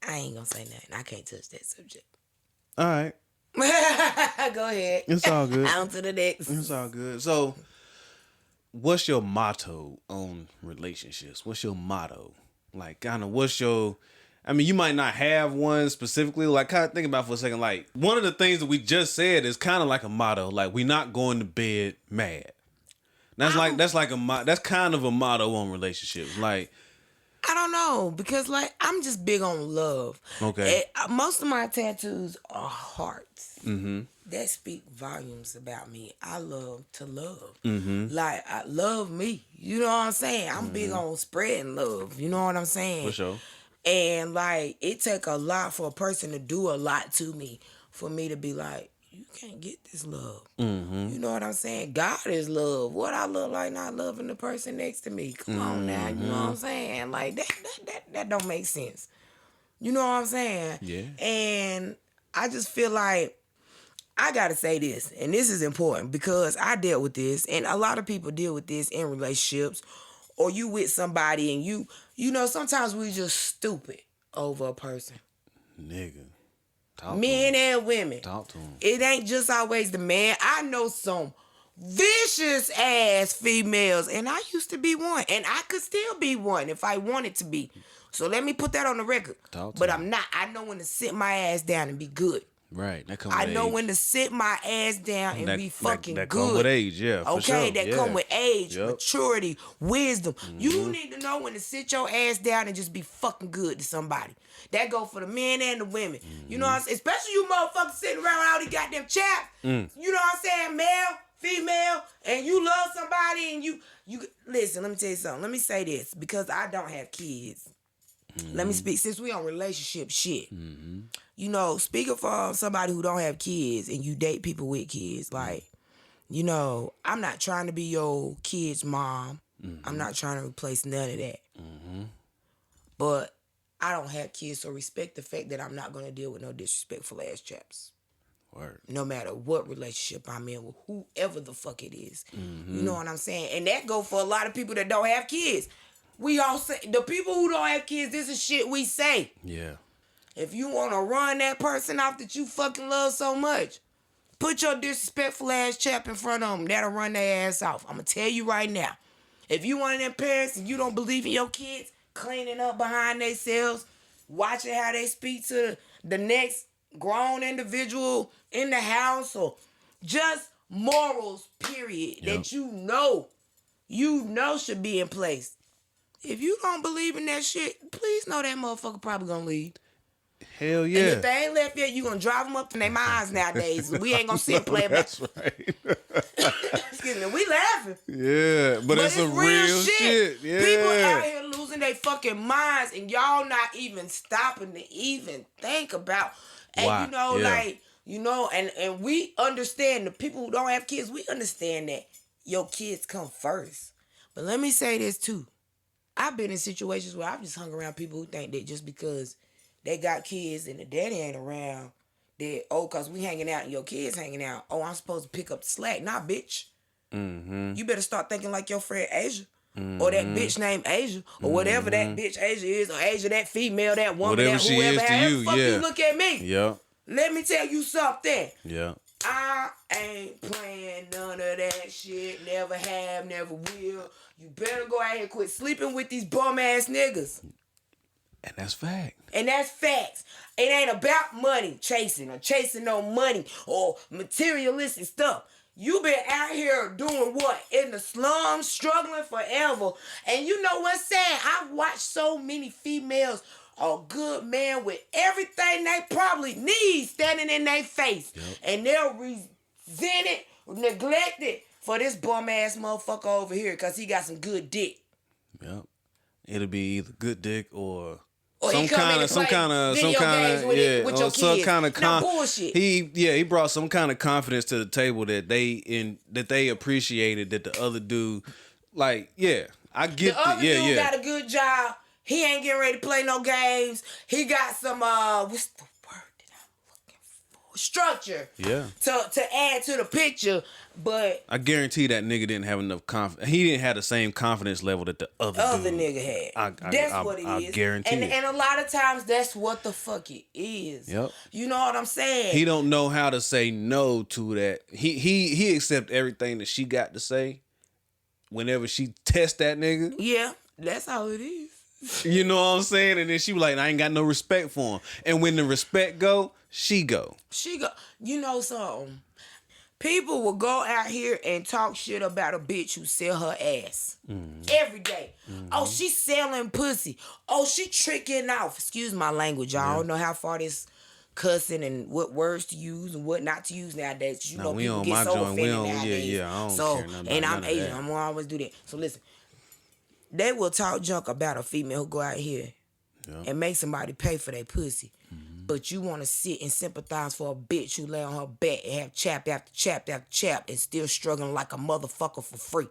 I ain't gonna say nothing. I can't touch that subject. All right. Go ahead. It's all good. On to the next. It's all good. So, what's your motto on relationships? What's your motto? Like, kind of, what's your... I mean, you might not have one specifically. Like, kind of think about it for a second. Like, one of the things that we just said is kind of like a motto. Like, we're not going to bed mad. That's kind of a motto on relationships. Like, I don't know, because like I'm just big on love. Okay. Most of my tattoos are hearts. Mm-hmm. That speak volumes about me. I love to love. Mm-hmm. Like, I love me. You know what I'm saying? I'm big on spreading love. You know what I'm saying? For sure. And like, it take a lot for a person to do a lot to me for me to be like, you can't get this love. Mm-hmm. You know what I'm saying? God is love. What I look like not loving the person next to me. Come on now. You know what I'm saying? Like, that don't make sense. You know what I'm saying? Yeah. And I just feel like I gotta say this, and this is important because I dealt with this, and a lot of people deal with this in relationships, or you with somebody and you know, sometimes we just stupid over a person. Nigga. Men and women. Talk to them. It ain't just always the man. I know some vicious ass females, and I used to be one, and I could still be one if I wanted to be. So let me put that on the record. But I'm not. I know when to sit my ass down and be good. Right. That comes I with know age. when to sit my ass down and be fucking that good. come with age, yeah. For okay, sure. that yeah. come with age, Yep. maturity, wisdom. You need to know when to sit your ass down and just be fucking good to somebody. That go for the men and the women. You know what I'm saying? Especially you motherfuckers sitting around with all these goddamn chaps. You know what I'm saying? Male, female and you love somebody and you listen, let me tell you something. Let me say this because I don't have kids. Let me speak since we on relationship shit. You know, speaking for somebody who don't have kids and you date people with kids, like, you know, I'm not trying to be your kid's mom. I'm not trying to replace none of that. But I don't have kids, so respect the fact that I'm not going to deal with no disrespectful ass chaps. Word. No matter what relationship I'm in with whoever the fuck it is. You know what I'm saying? And that go for a lot of people that don't have kids. We all say, the people who don't have kids, this is shit we say. Yeah. If you want to run that person off that you fucking love so much, put your disrespectful ass chap in front of them. That'll run their ass off. I'm going to tell you right now. If you one of them parents and you don't believe in your kids, cleaning up behind themselves, watching how they speak to the next grown individual in the house, or just morals, period, that you know should be in place. If you don't believe in that shit, please know that motherfucker probably gonna leave. Hell yeah. And if they ain't left yet, you gonna drive them up in their minds nowadays. We ain't gonna sit and play about. That's right. Excuse me, we laughing. Yeah, but it's some real shit. Yeah. People out here losing their fucking minds, and y'all not even stopping to even think about. And Why? you know, Yeah. like, you know, and we understand, the people who don't have kids, we understand that your kids come first. But let me say this too. I've been in situations where I've just hung around people who think that just because they got kids and the daddy ain't around, that, cause we hanging out and your kids hanging out, I'm supposed to pick up the slack. Nah, bitch. You better start thinking like your friend Asia. Or that bitch named Asia. Or whatever that bitch Asia is. Or Asia, that female, that woman, Whatever that she whoever. is to However you, the fuck yeah. you look at me. Yeah. Let me tell you something. Yeah. I ain't playing none of that shit. Never have, never will. You better go out here and quit sleeping with these bum ass niggas. And that's fact. And that's facts. It ain't about money chasing or chasing no money or materialistic stuff. You been out here doing what? In the slums, struggling forever. And you know what's sad? I've watched so many females, a good man with everything they probably need standing in their face. And they'll resent it, neglect it for this bum ass motherfucker over here because he got some good dick. Yep. It'll be either good dick or Or some he come in kind and of some play kind of video games with yeah, with your or some kids. kind of Now, bullshit. He brought some kind of confidence to the table that they appreciated that the other dude, like, yeah, I get The other dude yeah. got a good job. He ain't getting ready to play no games. He got some what's the word that I'm looking for? Structure. Yeah. To add to the picture, but I guarantee that nigga didn't have enough confidence. He didn't have the same confidence level that the other dude. nigga had. That's what it I is. guarantee it. And a lot of times that's what the fuck it is. Yep. You know what I'm saying? He don't know how to say no to that. He accept everything that she got to say whenever she test that nigga. Yeah, that's how it is. You know what I'm saying? And then she was like, I ain't got no respect for him. And when the respect go, she go. You know something? People will go out here and talk shit about a bitch who sell her ass every day. Oh, she selling pussy. Oh, she tricking off. Excuse my language, y'all. I don't know how far this cussing and what words to use and what not to use nowadays. You know, we people on get my so joint. We offended on, nowadays. yeah, I don't so, care nothing about and I'm none of Asian. that. I'm gonna always do that. So listen, they will talk junk about a female who go out here and make somebody pay for their pussy. But you want to sit and sympathize for a bitch who lay on her back and have chap after chap after chap and still struggling like a motherfucker for free.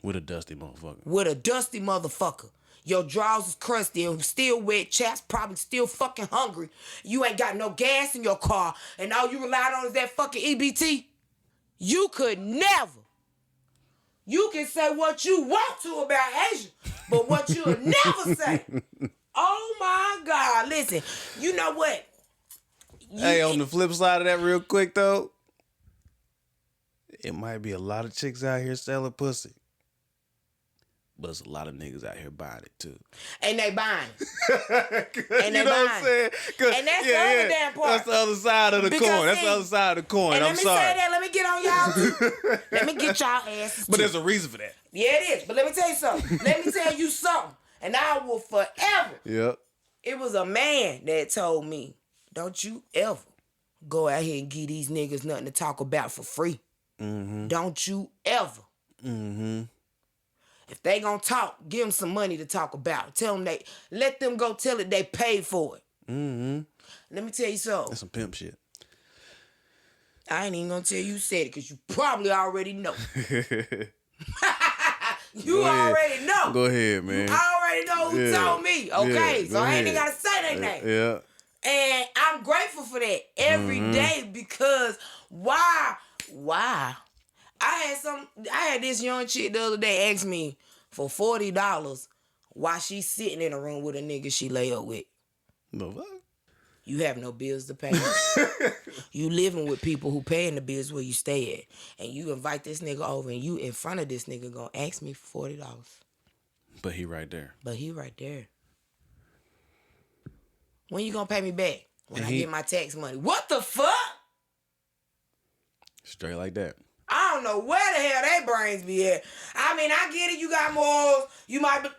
With a dusty motherfucker. With a dusty motherfucker. Your drawers is crusty and still wet. Chaps probably still fucking hungry. You ain't got no gas in your car and all you relied on is that fucking EBT. You could never. You can say what you want to about Asia, but what you'll never say. Oh my God. Listen, you know what? Hey, on the flip side of that real quick though, it might be a lot of chicks out here selling pussy. But it's a lot of niggas out here buying it too. And they buying it. And they you know what I'm buying saying? And that's the other damn part. That's the other side of the Because coin. That's see, the other side of the coin. And I'm let me sorry. say that. Let me get on y'all too. Let me get y'all asses But too. there's a reason for that. Yeah, it is. But let me tell you something. Let me tell you something. And I will forever. Yep. It was a man that told me, don't you ever go out here and give these niggas nothing to talk about for free. Don't you ever. If they gonna talk, give them some money to talk about. Tell them let them go tell it they paid for it. Let me tell you something. That's some pimp shit. I ain't even gonna tell you said it because you probably already know. You already know. Go ahead, man. You already know who told me. Okay, so I ain't even gotta say their name. Yeah. And I'm grateful for that every day because why? I had this young chick the other day ask me for $40 while she's sitting in a room with a nigga she lay up with. No fuck. You have no bills to pay. You living with people who paying the bills where you stay at. And you invite this nigga over and you in front of this nigga gonna ask me for $40. But he right there. When you gonna pay me back? When I get my tax money. What the fuck? Straight like that. I don't know where the hell they brains be at. I mean, I get it. You got morals. You might be...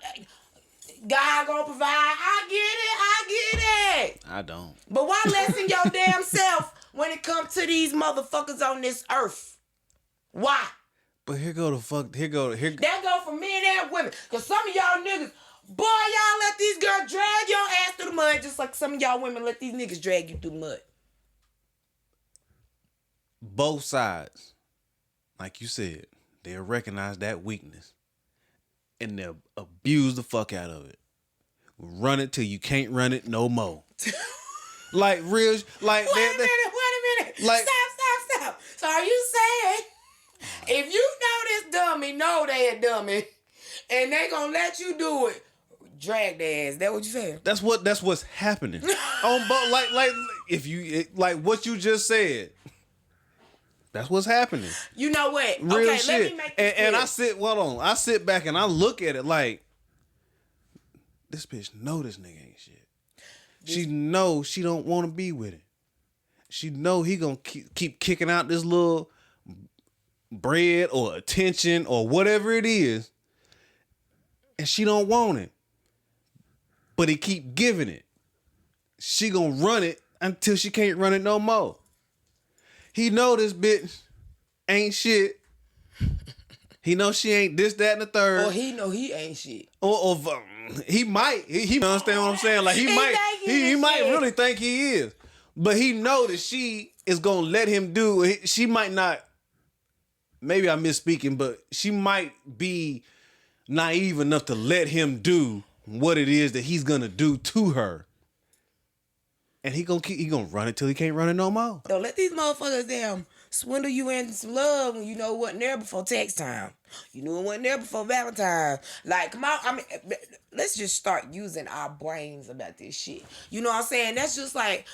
God gonna provide. I get it. I don't. But why lessen your damn self when it comes to these motherfuckers on this earth? Why? But here go. That go for men and women. Cause some of y'all niggas, boy, y'all let these girls drag your ass through the mud just like some of y'all women let these niggas drag you through the mud. Both sides, like you said, they'll recognize that weakness. And they'll abuse the fuck out of it. Run it till you can't run it no more. Like real, like wait a minute. Like, stop. So are you saying if you know this dummy, know they a dummy, and they gonna let you do it, drag their ass? That what you saying? That's what's happening. On both, like if you like what you just said. That's what's happening. You know what? Real okay, shit. let me make this and clear. I sit back and I look at it like, this bitch know this nigga ain't shit. She know she don't want to be with it. She know he gonna keep kicking out this little bread or attention or whatever it is, and she don't want it. But he keep giving it. She gonna run it until she can't run it no more. He know this bitch ain't shit. He know she ain't this, that, and the third. Or he know he ain't shit. Or he might. He understand what I'm saying? Like he might really think he is. But he know that she is gonna let him do. She might not. Maybe I'm misspeaking, but she might be naive enough to let him do what it is that he's gonna do to her. And he gonna run it till he can't run it no more. Don't let these motherfuckers damn swindle you into some love when you know it wasn't there before tax time. You knew it wasn't there before Valentine's. Like, come on, I mean, let's just start using our brains about this shit. You know what I'm saying? That's just like,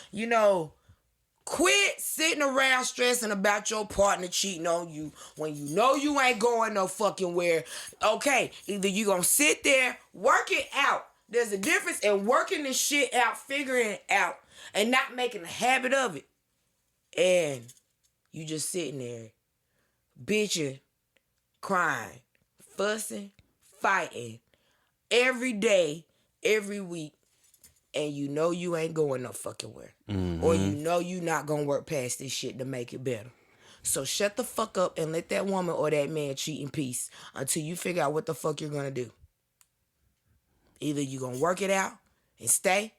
quit sitting around stressing about your partner cheating on you when you know you ain't going no fucking where. Okay, either you gonna sit there, work it out. There's a difference in working this shit out, figuring it out, and not making a habit of it. And you just sitting there, bitching, crying, fussing, fighting, every day, every week, and you know you ain't going no fucking where. Mm-hmm. Or you know you not gonna work past this shit to make it better. So shut the fuck up and let that woman or that man cheat in peace until you figure out what the fuck you're gonna do. Either you gonna work it out and stay,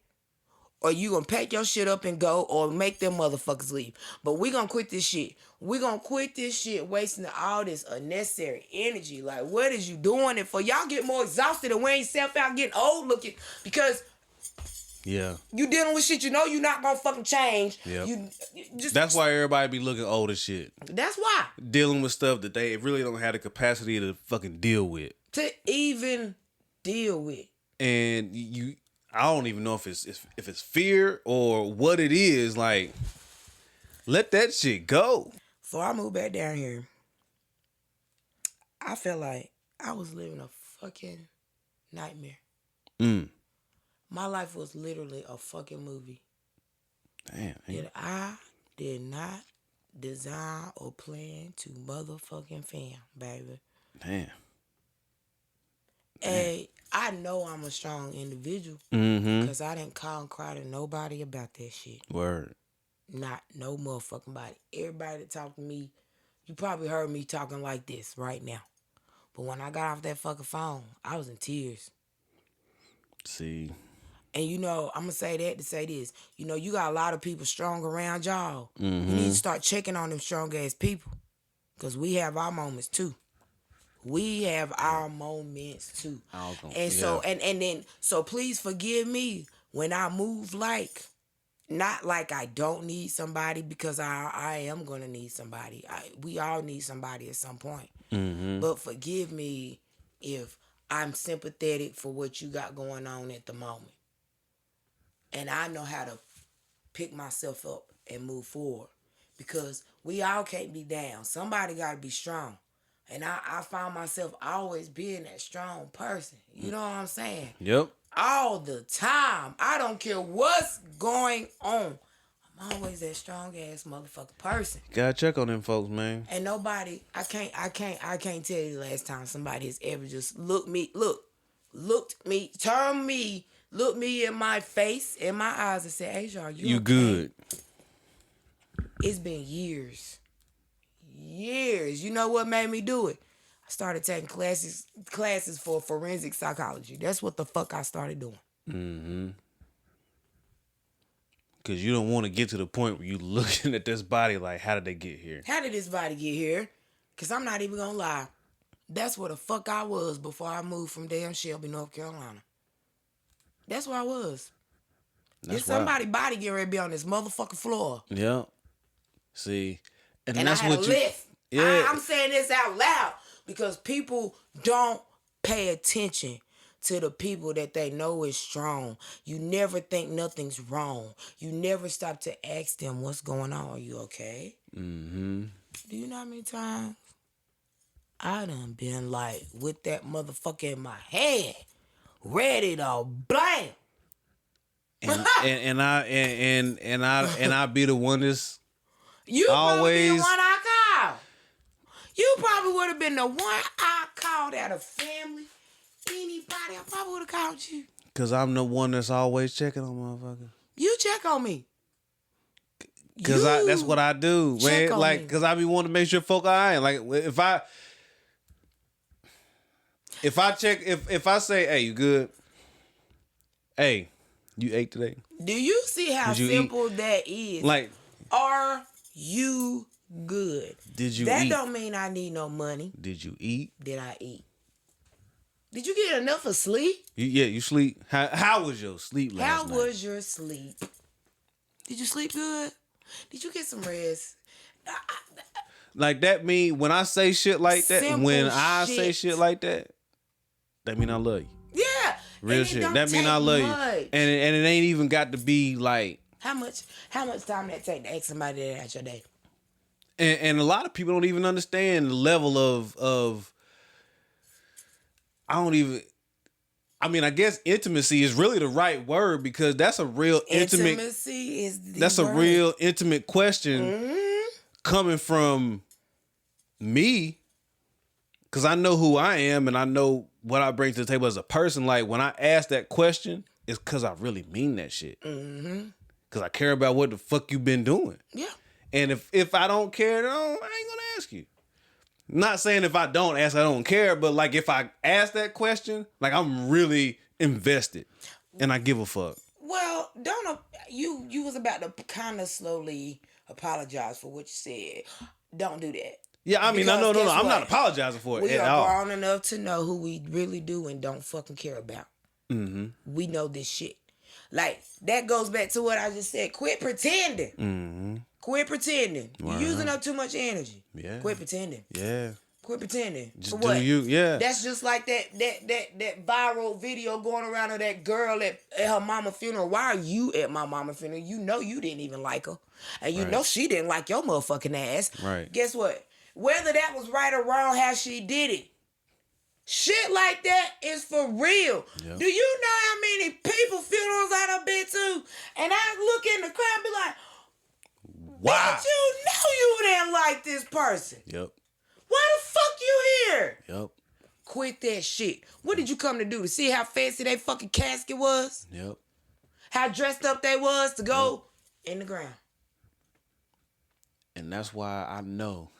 or you gonna pack your shit up and go, or make them motherfuckers leave. But we gonna quit this shit. We gonna quit this shit wasting all this unnecessary energy. Like, what is you doing it for? Y'all get more exhausted and wearing yourself out getting old looking because you dealing with shit you know you not gonna fucking change. Yeah. That's why everybody be looking old as shit. That's why. Dealing with stuff that they really don't have the capacity to fucking deal with. To even deal with. And I don't even know if it's fear or what it is. Like, let that shit go. Before I moved back down here, I felt like I was living a fucking nightmare. My life was literally a fucking movie. Damn. That I did not design or plan to motherfucking film, baby. Damn. Hey, I know I'm a strong individual because I didn't call and cry to nobody about that shit. Word. Not no motherfucking body. Everybody that talked to me, You probably heard me talking like this right now. But when I got off that fucking phone, I was in tears. See. And you know, I'm gonna say that to say this. You know, you got a lot of people strong around y'all. You need to start checking on them strong ass people. Cause we have our moments too. We have our moments too. And so and then so please forgive me when I move like not like I don't need somebody, because I am gonna need somebody. We all need somebody at some point. But forgive me if I'm sympathetic for what you got going on at the moment. And I know how to pick myself up and move forward. Because we all can't be down. Somebody got to be strong. And I found myself always being that strong person. You know what I'm saying? Yep. All the time. I don't care what's going on. I'm always that strong ass motherfucking person. Gotta check on them folks, man. And nobody, I can't tell you the last time somebody has ever just looked me in my face, in my eyes, and said, "Asia, you okay?" Good. It's been years. You know what made me do it? I started taking classes for forensic psychology. That's what the fuck I started doing. Because you don't want to get to the point where you looking at this body like, how did they get here? How did this body get here? Because I'm not even going to lie. That's where the fuck I was before I moved from damn Shelby, North Carolina. That's where I was. There's somebody's body getting ready to be on this motherfucking floor. Yeah. See, and that's what you. Lift. Yeah. I'm saying this out loud because people don't pay attention to the people that they know is strong. You never think nothing's wrong. You never stop to ask them what's going on. Are you okay? Do you know how many times I done been like with that motherfucker in my hand, ready to blam. And I be the one that's you probably be the always one I call. You probably would have been the one I called out of family. Anybody, I probably would have called you. Cause I'm the one that's always checking on motherfuckers. You check on me. Cause that's what I do, man. Like, me. cause I be wanting to make sure folk are in. Like, if I check, if I say, "Hey, you good? Hey, you ate today?" Do you see how simple that is? Like, are you good? Did you that eat? That don't mean I need no money. Did you eat? Did I eat? Did you get enough of sleep? You sleep. How was your sleep last night? How was your sleep? Did you sleep good? Did you get some rest? Like that mean when I say shit like that, say shit like that mean I love you. Yeah. Real shit. That mean I love you. And it ain't even got to be like how much time that take to ask somebody that out your day? And a lot of people don't even understand the level of I guess intimacy is really the right word because that's a real intimacy a real intimate question coming from me, because I know who I am and I know what I bring to the table as a person. Like when I ask that question, it's because I really mean that shit. Because I care about what the fuck you been doing. Yeah. And if I don't care, I ain't gonna ask you. Not saying if I don't ask, I don't care, but like if I ask that question, like I'm really invested and I give a fuck. Well, you was about to kind of slowly apologize for what you said. Don't do that. Yeah, I mean, no, I'm not apologizing for it we at all. We are grown enough to know who we really do and don't fucking care about. We know this shit. Like, that goes back to what I just said. Quit pretending. Quit pretending. You're using up too much energy. Yeah. Quit pretending. Yeah. Quit pretending. Just for what? do you, yeah. That's just like that viral video going around of that girl at her mama's funeral. Why are you at my mama's funeral? You know you didn't even like her. And you know she didn't like your motherfucking ass. Right. Guess what? Whether that was right or wrong, how she did it, shit like that is for real. Yep. Do you know how many people funerals I done been to? And I look in the crowd and be like, wow. Bitch, you know you didn't like this person. Yep. Why the fuck you here? Yep. Quit that shit. What did you come to do? To see how fancy that fucking casket was? Yep. How dressed up they was to go in the ground. And that's why I know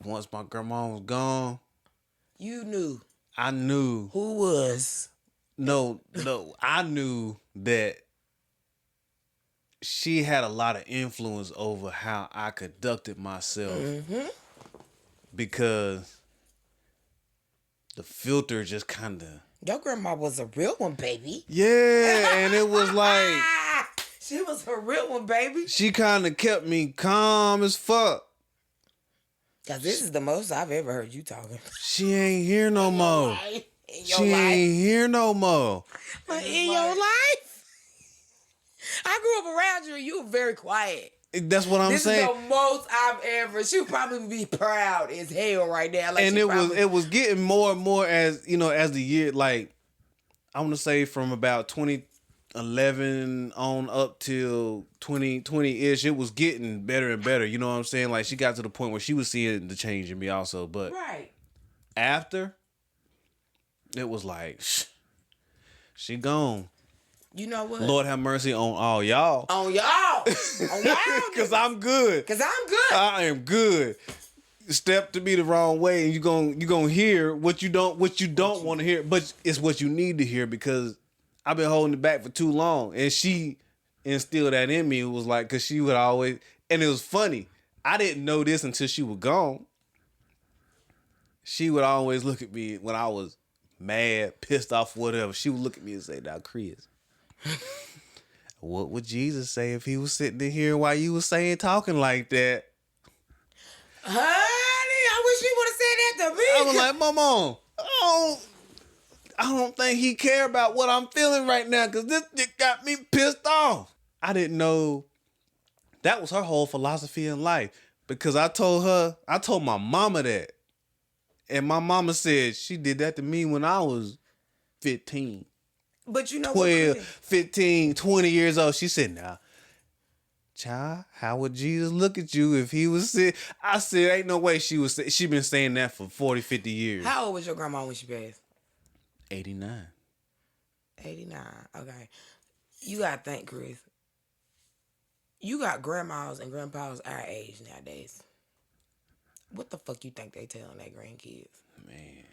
once my grandma was gone, You knew I knew. who was. No, I knew that she had a lot of influence over how I conducted myself because the filter just kind of. Your grandma was a real one, baby. Yeah, and it was like She was a real one, baby. she kind of kept me calm as fuck. Cause this is the most I've ever heard you talking. She ain't here no more. In your She life. ain't here no more. But in your life. I grew up around you and you were very quiet. That's what I'm This saying. is the most I've ever. She would probably be proud as hell right now. Like And it was getting more and more as as the year, like I want to say from about 2011 on up till 2020-ish, it was getting better and better. You know what I'm saying? Like she got to the point where she was seeing the change in me also. But right. after, it was like, she gone. You know what? Lord have mercy on all y'all. On y'all. On y'all. Cause I'm good. Cause I'm good. I am good. Step to me the wrong way, and you gonna hear what you don't want to hear, but it's what you need to hear because I've been holding it back for too long, and she instilled that in me. It was like because she would always, and it was funny. I didn't know this until she was gone. She would always look at me when I was mad, pissed off, whatever. She would look at me and say, "Now, Chris, what would Jesus say if he was sitting in here while you was talking like that?" Honey, I wish you would have said that to me. I was like, Mama, I don't think he care about what I'm feeling right now because this just got me pissed off. I didn't know that was her whole philosophy in life because I told my mama that. And my mama said she did that to me when I was 15. But you know 12, what? 15, 20 years old. She said, "Nah, child, how would Jesus look at you if he was sick?" I said, ain't no way she been saying that for 40, 50 years. How old was your grandma when she passed? 89. 89. Okay. You gotta think, Chris. You got grandmas and grandpas our age nowadays. What the fuck you think they telling their grandkids? Man.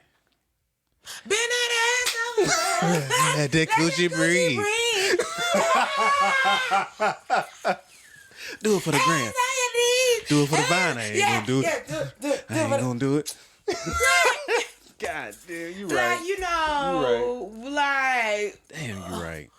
Been that ass over. Let that coochie breathe. Do it for the gram. Do it for the vine. I ain't gonna do it. I ain't gonna do it. God damn, you right. Like, you know, like, Damn, you right.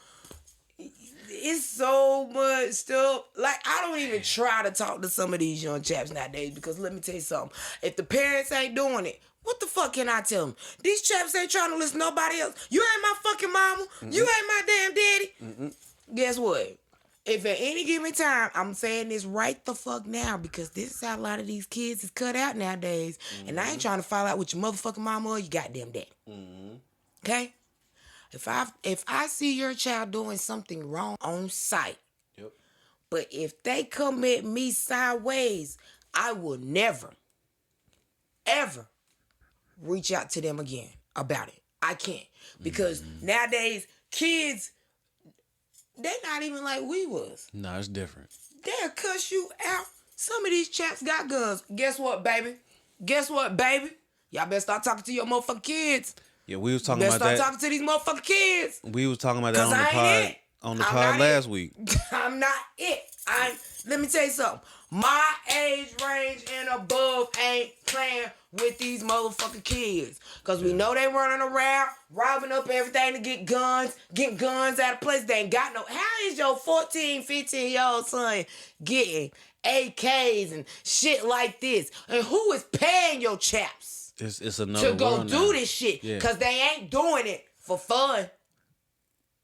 it's so much stuff. Like, I don't even try to talk to some of these young chaps nowadays because let me tell you something. If the parents ain't doing it, what the fuck can I tell them? These chaps ain't trying to listen to nobody else. You ain't my fucking mama. You ain't my damn daddy. Guess what? If at any given time, I'm saying this right the fuck now because this is how a lot of these kids is cut out nowadays. And I ain't trying to find out with your motherfucking mama or your goddamn daddy. Okay? If I see your child doing something wrong on sight, but if they come at me sideways, I will never, ever reach out to them again about it. I can't. Because nowadays, kids, they're not even like we was. No, it's different. They'll cuss you out. Some of these chaps got guns. Guess what, baby? Y'all better start talking to your motherfucking kids. Yeah, we was talking about that. Better start talking to these motherfucking kids. We was talking about that on the I pod. ain't it. On the I'm pod not last it. week. I'm not it. Let me tell you something. My age range and above ain't playing with these motherfucking kids. Because we know they running around, robbing up everything to get guns out of place. They ain't got no... How is your 14, 15-year-old son getting AKs and shit like this? And who is paying your chaps It's another to go world do now. this shit? Yeah. Because they ain't doing it for fun.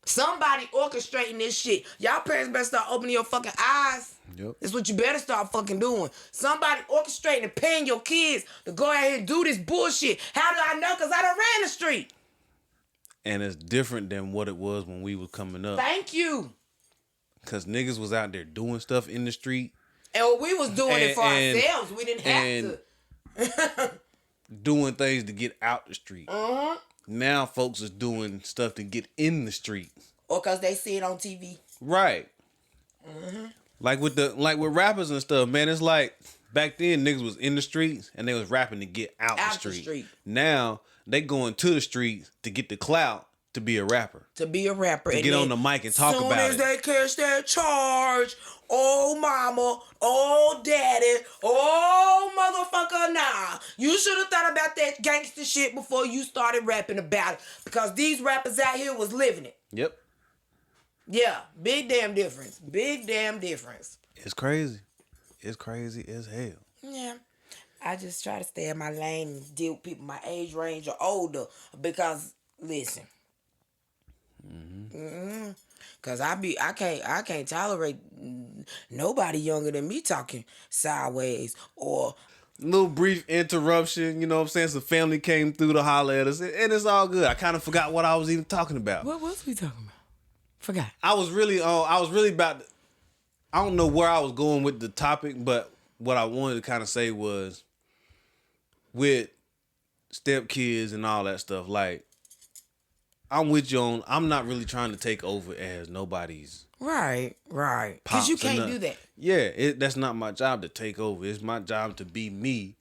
Somebody orchestrating this shit. Y'all parents better start opening your fucking eyes. Yep. That's what you better start fucking doing. Somebody orchestrating and paying your kids to go out here and do this bullshit. How do I know? Because I done ran the street. And it's different than what it was when we was coming up. Thank you. Because niggas was out there doing stuff in the street. And we was doing it for ourselves. We didn't have to. Doing things to get out the street. Now folks is doing stuff to get in the street. Or because they see it on TV. Right. Like with rappers and stuff, man, it's like back then niggas was in the streets and they was rapping to get out the street. Now they going to the streets to get the clout to be a rapper. To be a rapper. To get on the mic and talk about it. Soon as they catch that charge, oh mama, oh daddy, oh motherfucker, nah. You should have thought about that gangster shit before you started rapping about it. Because these rappers out here was living it. Yep. Yeah, big damn difference. Big damn difference. It's crazy. It's crazy as hell. Yeah. I just try to stay in my lane and deal with people my age range or older. Because, listen. Cause I can't tolerate nobody younger than me talking sideways or little brief interruption, you know what I'm saying? Some family came through to holler at us, and it's all good. I kind of forgot what I was even talking about. What was we talking about? Forgot. I was really about to, I don't know where I was going with the topic, but what I wanted to kind of say was with stepkids and all that stuff, like, I'm with you on, I'm not really trying to take over as nobody's right. Because you can't do that. Yeah, that's not my job to take over. It's my job to be me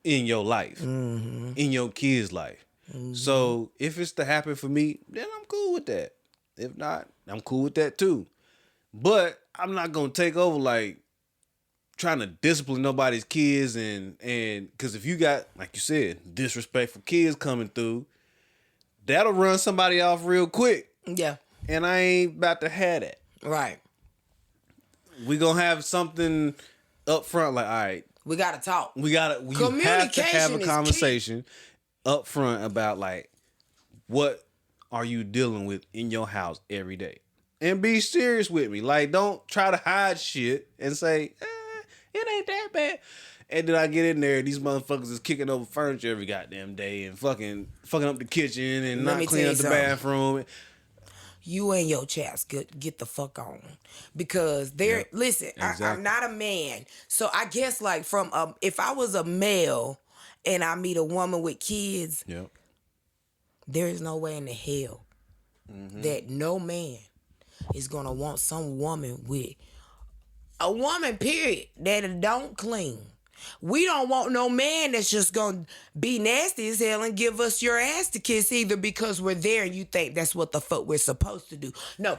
in your life, in your kid's life. So if it's to happen for me, then I'm cool with that. If not, I'm cool with that too. But I'm not gonna take over like trying to discipline nobody's kids and because if you got, like you said, disrespectful kids coming through, that'll run somebody off real quick. Yeah. And I ain't about to have that. Right. We gonna have something up front, like, all right. We gotta talk. You have to have a conversation up front about, like, what are you dealing with in your house every day? And be serious with me. Like, don't try to hide shit and say, it ain't that bad. And then I get in there, these motherfuckers is kicking over furniture every goddamn day and fucking up the kitchen and not cleaning up the bathroom. You and your chaps get the fuck on. Because listen, exactly. I'm not a man. So I guess like if I was a male and I meet a woman with kids, there is no way in the hell that no man is going to want some woman with a woman, period, that don't clean. We don't want no man that's just going to be nasty as hell and give us your ass to kiss either because we're there and you think that's what the fuck we're supposed to do. No.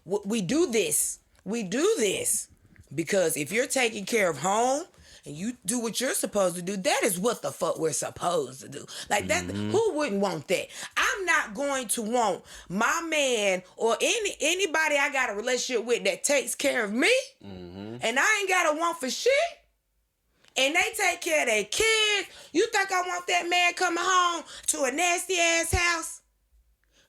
We do this. We do this because if you're taking care of home and you do what you're supposed to do, that is what the fuck we're supposed to do. Like that, who wouldn't want that? I'm not going to want my man or anybody I got a relationship with that takes care of me and I ain't got to want for shit. And they take care of their kids. You think I want that man coming home to a nasty ass house?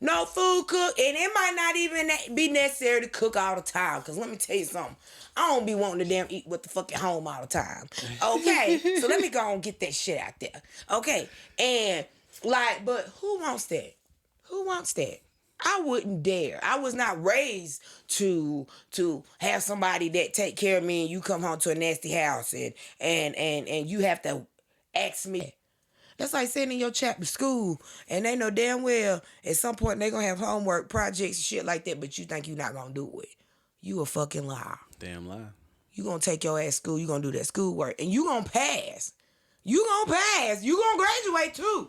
No food cooked. And it might not even be necessary to cook all the time. Because let me tell you something. I don't be wanting to damn eat with the fucking home all the time. Okay? So let me go and get that shit out there. Okay? And like, but who wants that? Who wants that? I wouldn't dare. I was not raised to have somebody that take care of me and you come home to a nasty house and you have to ask me. That's like sending your chap to school and they know damn well at some point they gonna have homework, projects, and shit like that, but you think you're not gonna do it. You a fucking liar. Damn lie. You gonna take your ass to school, you gonna do that schoolwork, and you gonna pass. You gonna pass. You gonna graduate too.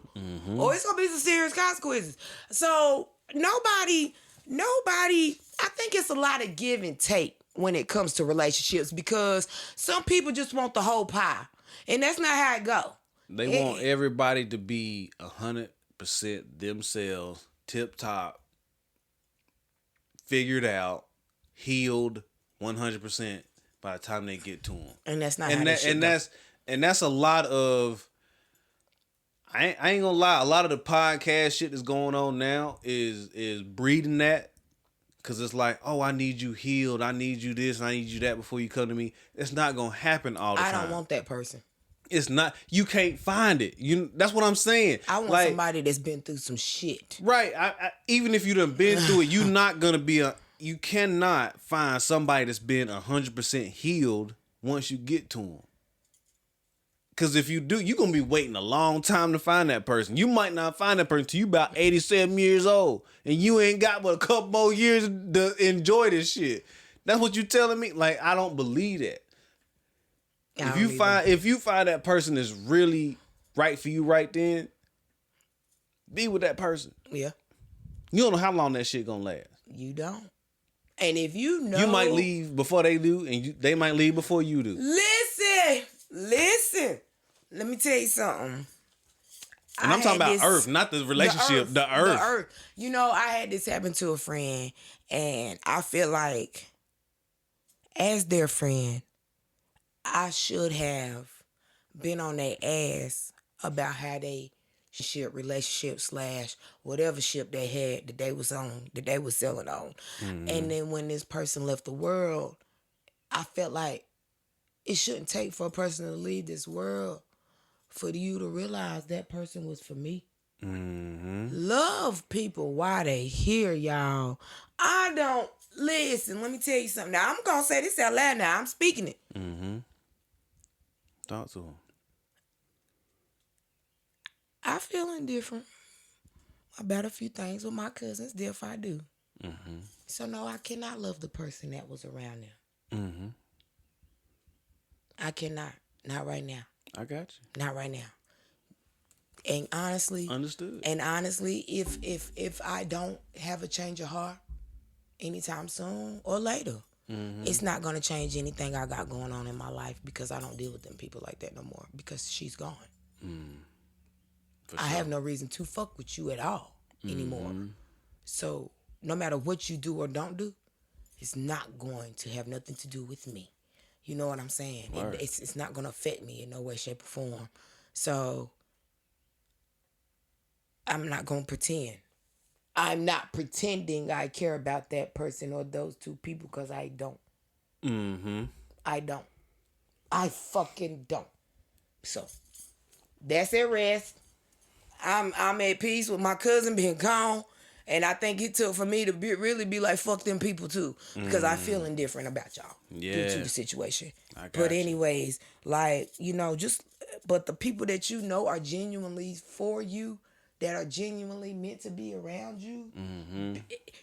Or it's gonna be some serious consequences. So Nobody, I think it's a lot of give and take when it comes to relationships because some people just want the whole pie. And that's not how it go. They want everybody to be 100% themselves, tip top, figured out, healed 100% by the time they get to them. And that's not how that shit go. And that's a lot of, I ain't gonna lie, a lot of the podcast shit that's going on now is breeding that. Cause it's like, oh, I need you healed, I need you this, I need you that before you come to me. It's not gonna happen all the time. I don't want that person. It's not, you can't find it. That's what I'm saying. I want somebody that's been through some shit. Right. I even if you done been through it, you're not gonna be you cannot find somebody that's been 100% healed once you get to them. Because if you do, you're going to be waiting a long time to find that person. You might not find that person until you about 87 years old. And you ain't got but a couple more years to enjoy this shit. That's what you telling me? Like, I don't believe that. If you find that person is really right for you right then, be with that person. Yeah. You don't know how long that shit gonna last. You don't. And if you know, you might leave before they do, and they might leave before you do. Listen. Let me tell you something. And I'm talking about Earth, not the relationship. The Earth. The Earth. You know, I had this happen to a friend, and I feel like, as their friend, I should have been on their ass about how they relationship / whatever ship they had that they was selling on. And then when this person left the world, I felt like it shouldn't take for a person to leave this world for you to realize that person was for me. Love people while they here, y'all. I don't listen. Let me tell you something. Now I'm gonna say this out loud. Now I'm speaking it. Talk to him. I feel indifferent about a few things with my cousins. If I do. So no, I cannot love the person that was around them. I cannot. Not right now. I got you. Not right now. And honestly, understood. And honestly, if I don't have a change of heart anytime soon or later, it's not gonna change anything I got going on in my life, because I don't deal with them people like that no more, because she's gone. I have no reason to fuck with you at all anymore. So no matter what you do or don't do, it's not going to have nothing to do with me. You know what I'm saying? It's not going to affect me in no way, shape, or form. So I'm not going to pretend. I'm not pretending I care about that person or those two people, because I don't. I don't. I fucking don't. So that's at rest. I'm at peace with my cousin being gone, and I think it took for me to really be like, fuck them people too, because I feel indifferent about y'all due to the situation. But anyways, like, you know, but the people that you know are genuinely for you, that are genuinely meant to be around you,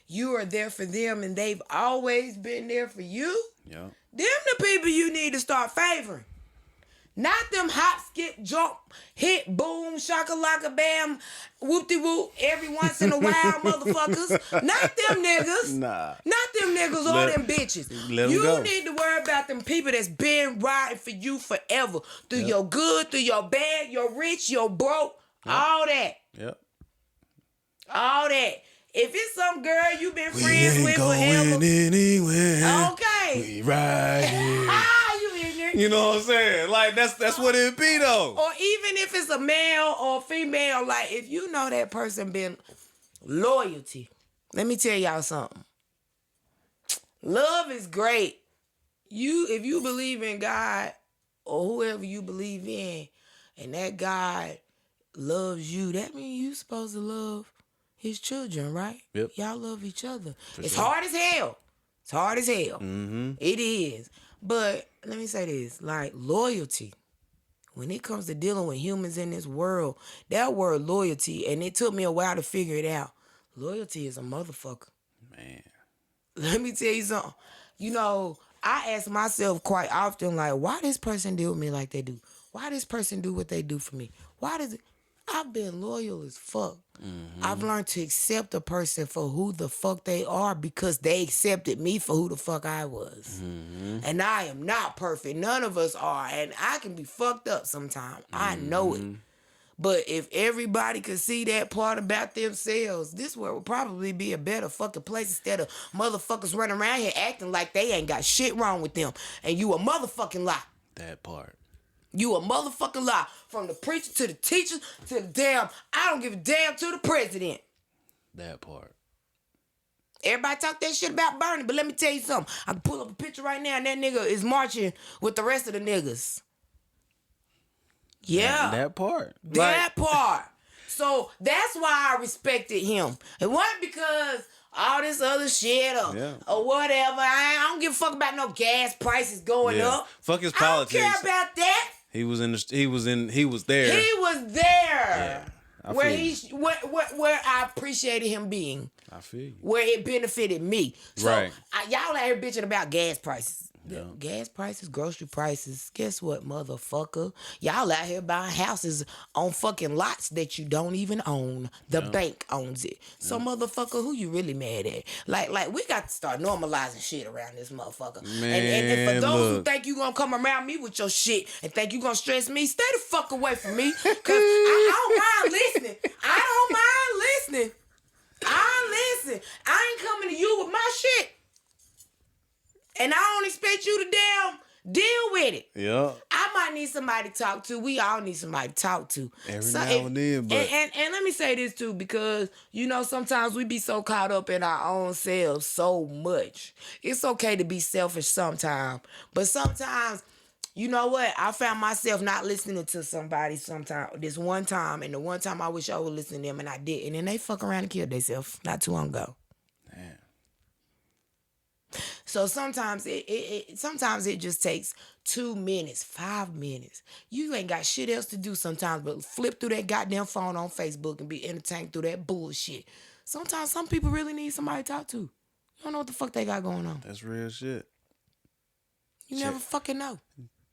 you are there for them, and they've always been there for you. Them the people you need to start favoring. Not them hop, skip, jump, hit, boom, shakalaka, bam, whoop-de-whoop, every once in a while, motherfuckers. Not them niggas. Nah. Not them niggas or them bitches. You need to worry about them people that's been riding for you forever. Through your good, through your bad, your rich, your broke, all that. All that. If it's some girl you been friends with forever. Anywhere. Okay. We right here. You ignorant. You know what I'm saying? Like, that's what it be, though. Or even if it's a male or female, like, if you know that person been loyalty. Let me tell y'all something. Love is great. If you believe in God or whoever you believe in, and that God loves you, that means you supposed to love his children, right? Yep. Y'all love each other. It's hard as hell. It's hard as hell. It is. But let me say this, like, loyalty. When it comes to dealing with humans in this world, that word loyalty, and it took me a while to figure it out. Loyalty is a motherfucker. Man. Let me tell you something. You know, I ask myself quite often, like, why this person deal with me like they do? Why this person do what they do for me? Why does it? I've been loyal as fuck. I've learned to accept a person for who the fuck they are, because they accepted me for who the fuck I was. And I am not perfect. None of us are. And I can be fucked up sometimes. I know it. But if everybody could see that part about themselves, this world would probably be a better fucking place, instead of motherfuckers running around here acting like they ain't got shit wrong with them. And you a motherfucking lie. That part. You a motherfucking lie. From the preacher to the teacher to the damn, I don't give a damn, to the president. That part. Everybody talk that shit about Bernie, but let me tell you something. I can pull up a picture right now, and that nigga is marching with the rest of the niggas. Yeah. That part. That part. So that's why I respected him. It wasn't because all this other shit or whatever. I don't give a fuck about no gas prices going up. Fuck his politics. I don't care about that. He was there. He was there. Yeah, where I appreciated him being. I feel you. Where it benefited me. So right. y'all out here bitching about gas prices. gas prices, grocery prices. Guess what, motherfucker? Y'all out here buying houses on fucking lots that you don't even own. The bank owns it. So, motherfucker, who you really mad at? Like we got to start normalizing shit around this motherfucker. And for those who think you gonna come around me with your shit and think you gonna stress me, stay the fuck away from me. Cause I don't mind listening. I listen. I ain't coming to you with my shit. And I don't expect you to damn deal with it. Yeah. I might need somebody to talk to. We all need somebody to talk to. Every now and then, but... And let me say this too, because, you know, sometimes we be so caught up in our own selves so much. It's okay to be selfish sometimes. But sometimes, you know what? I found myself not listening to somebody this one time. And the one time I wish I would listen to them and I didn't. And they fuck around and killed themselves not too long ago. Damn. So sometimes it just takes 2 minutes, 5 minutes. You ain't got shit else to do sometimes but flip through that goddamn phone on Facebook and be entertained through that bullshit. Sometimes some people really need somebody to talk to. You don't know what the fuck they got going on. That's real shit. You never fucking know.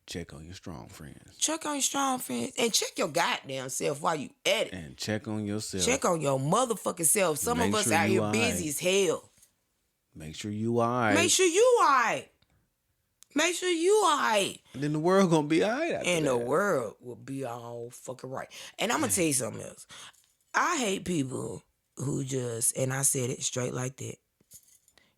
Check on your strong friends. Check on your strong friends. And check your goddamn self while you at it. And check on yourself. Check on your motherfucking self. Some of us out here busy as hell. Make sure you all right. Make sure you all right. Make sure you all right. And then the world gonna be all right after And that. the world will be all fucking right. And I'm going to tell you something else. I hate people who just, and I said it straight like that.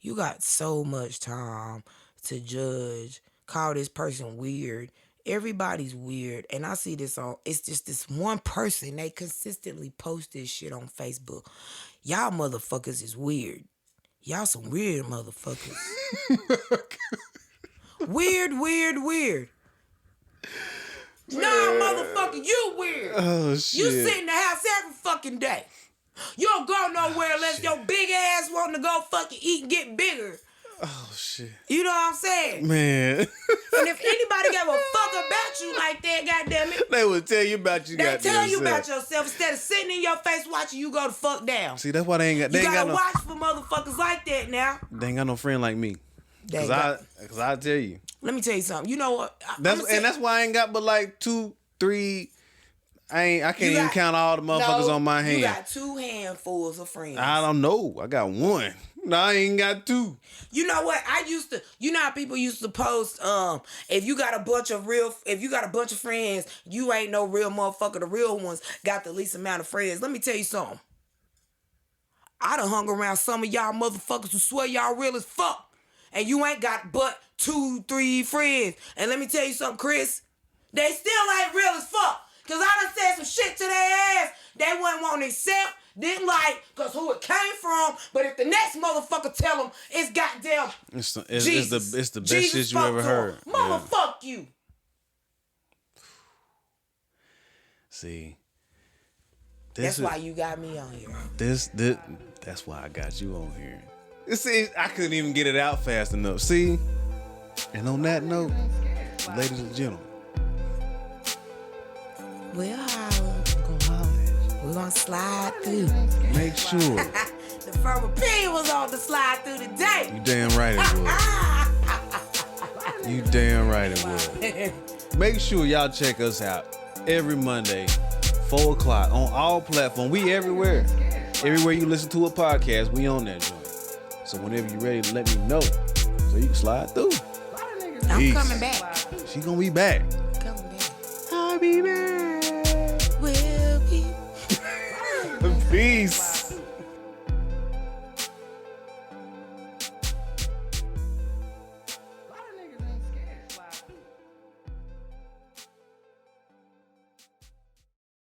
You got so much time to judge, call this person weird. Everybody's weird. And I see this on, it's just this one person. They consistently post this shit on Facebook. Y'all motherfuckers is weird. Y'all some weird motherfuckers. Weird. Nah, motherfucker, you weird. Oh, shit. You sit in the house every fucking day. You don't go nowhere unless your big ass want to go fucking eat and get bigger. Oh, shit. You know what I'm saying? Man. And if anybody gave a fuck about you like that, goddamn it, They would tell you about you. they tell you about yourself instead of sitting in your face watching you go the fuck down. See, that's why they ain't got. They You ain't got gotta no. watch for motherfuckers like that now. They ain't got no friend like me. Cause I tell you. Let me tell you something. You know what? That's why I ain't got but like 2, 3. I can't even count all the motherfuckers on my hand. You got 2 handfuls of friends. I don't know. I got 1. No, I ain't got 2. You know what? You know how people used to post, if you got a bunch of friends, you ain't no real motherfucker. The real ones got the least amount of friends. Let me tell you something. I done hung around some of y'all motherfuckers who swear y'all real as fuck. And you ain't got but 2, 3 friends. And let me tell you something, Chris. They still ain't real as fuck. Cause I done said some shit to their ass they wouldn't want to accept, didn't like, cause who it came from. But if the next motherfucker tell them it's goddamn It's the best Jesus shit you ever heard. Motherfuck you. See. That's why you got me on here. That's why I got you on here. See, I couldn't even get it out fast enough. See? And on that note, ladies and gentlemen, we'll holler. We're gonna slide through. Make sure. The firm opinion was on the slide through today. You damn right it was. You damn right it was. Make sure y'all check us out every Monday, 4 o'clock on all platforms. We everywhere. Everywhere you listen to a podcast, we on that joint. So whenever you're ready to let me know, so you can slide through. I'm Peace. coming back. She gonna be back. Coming back. I'll be back. We'll be. Peace.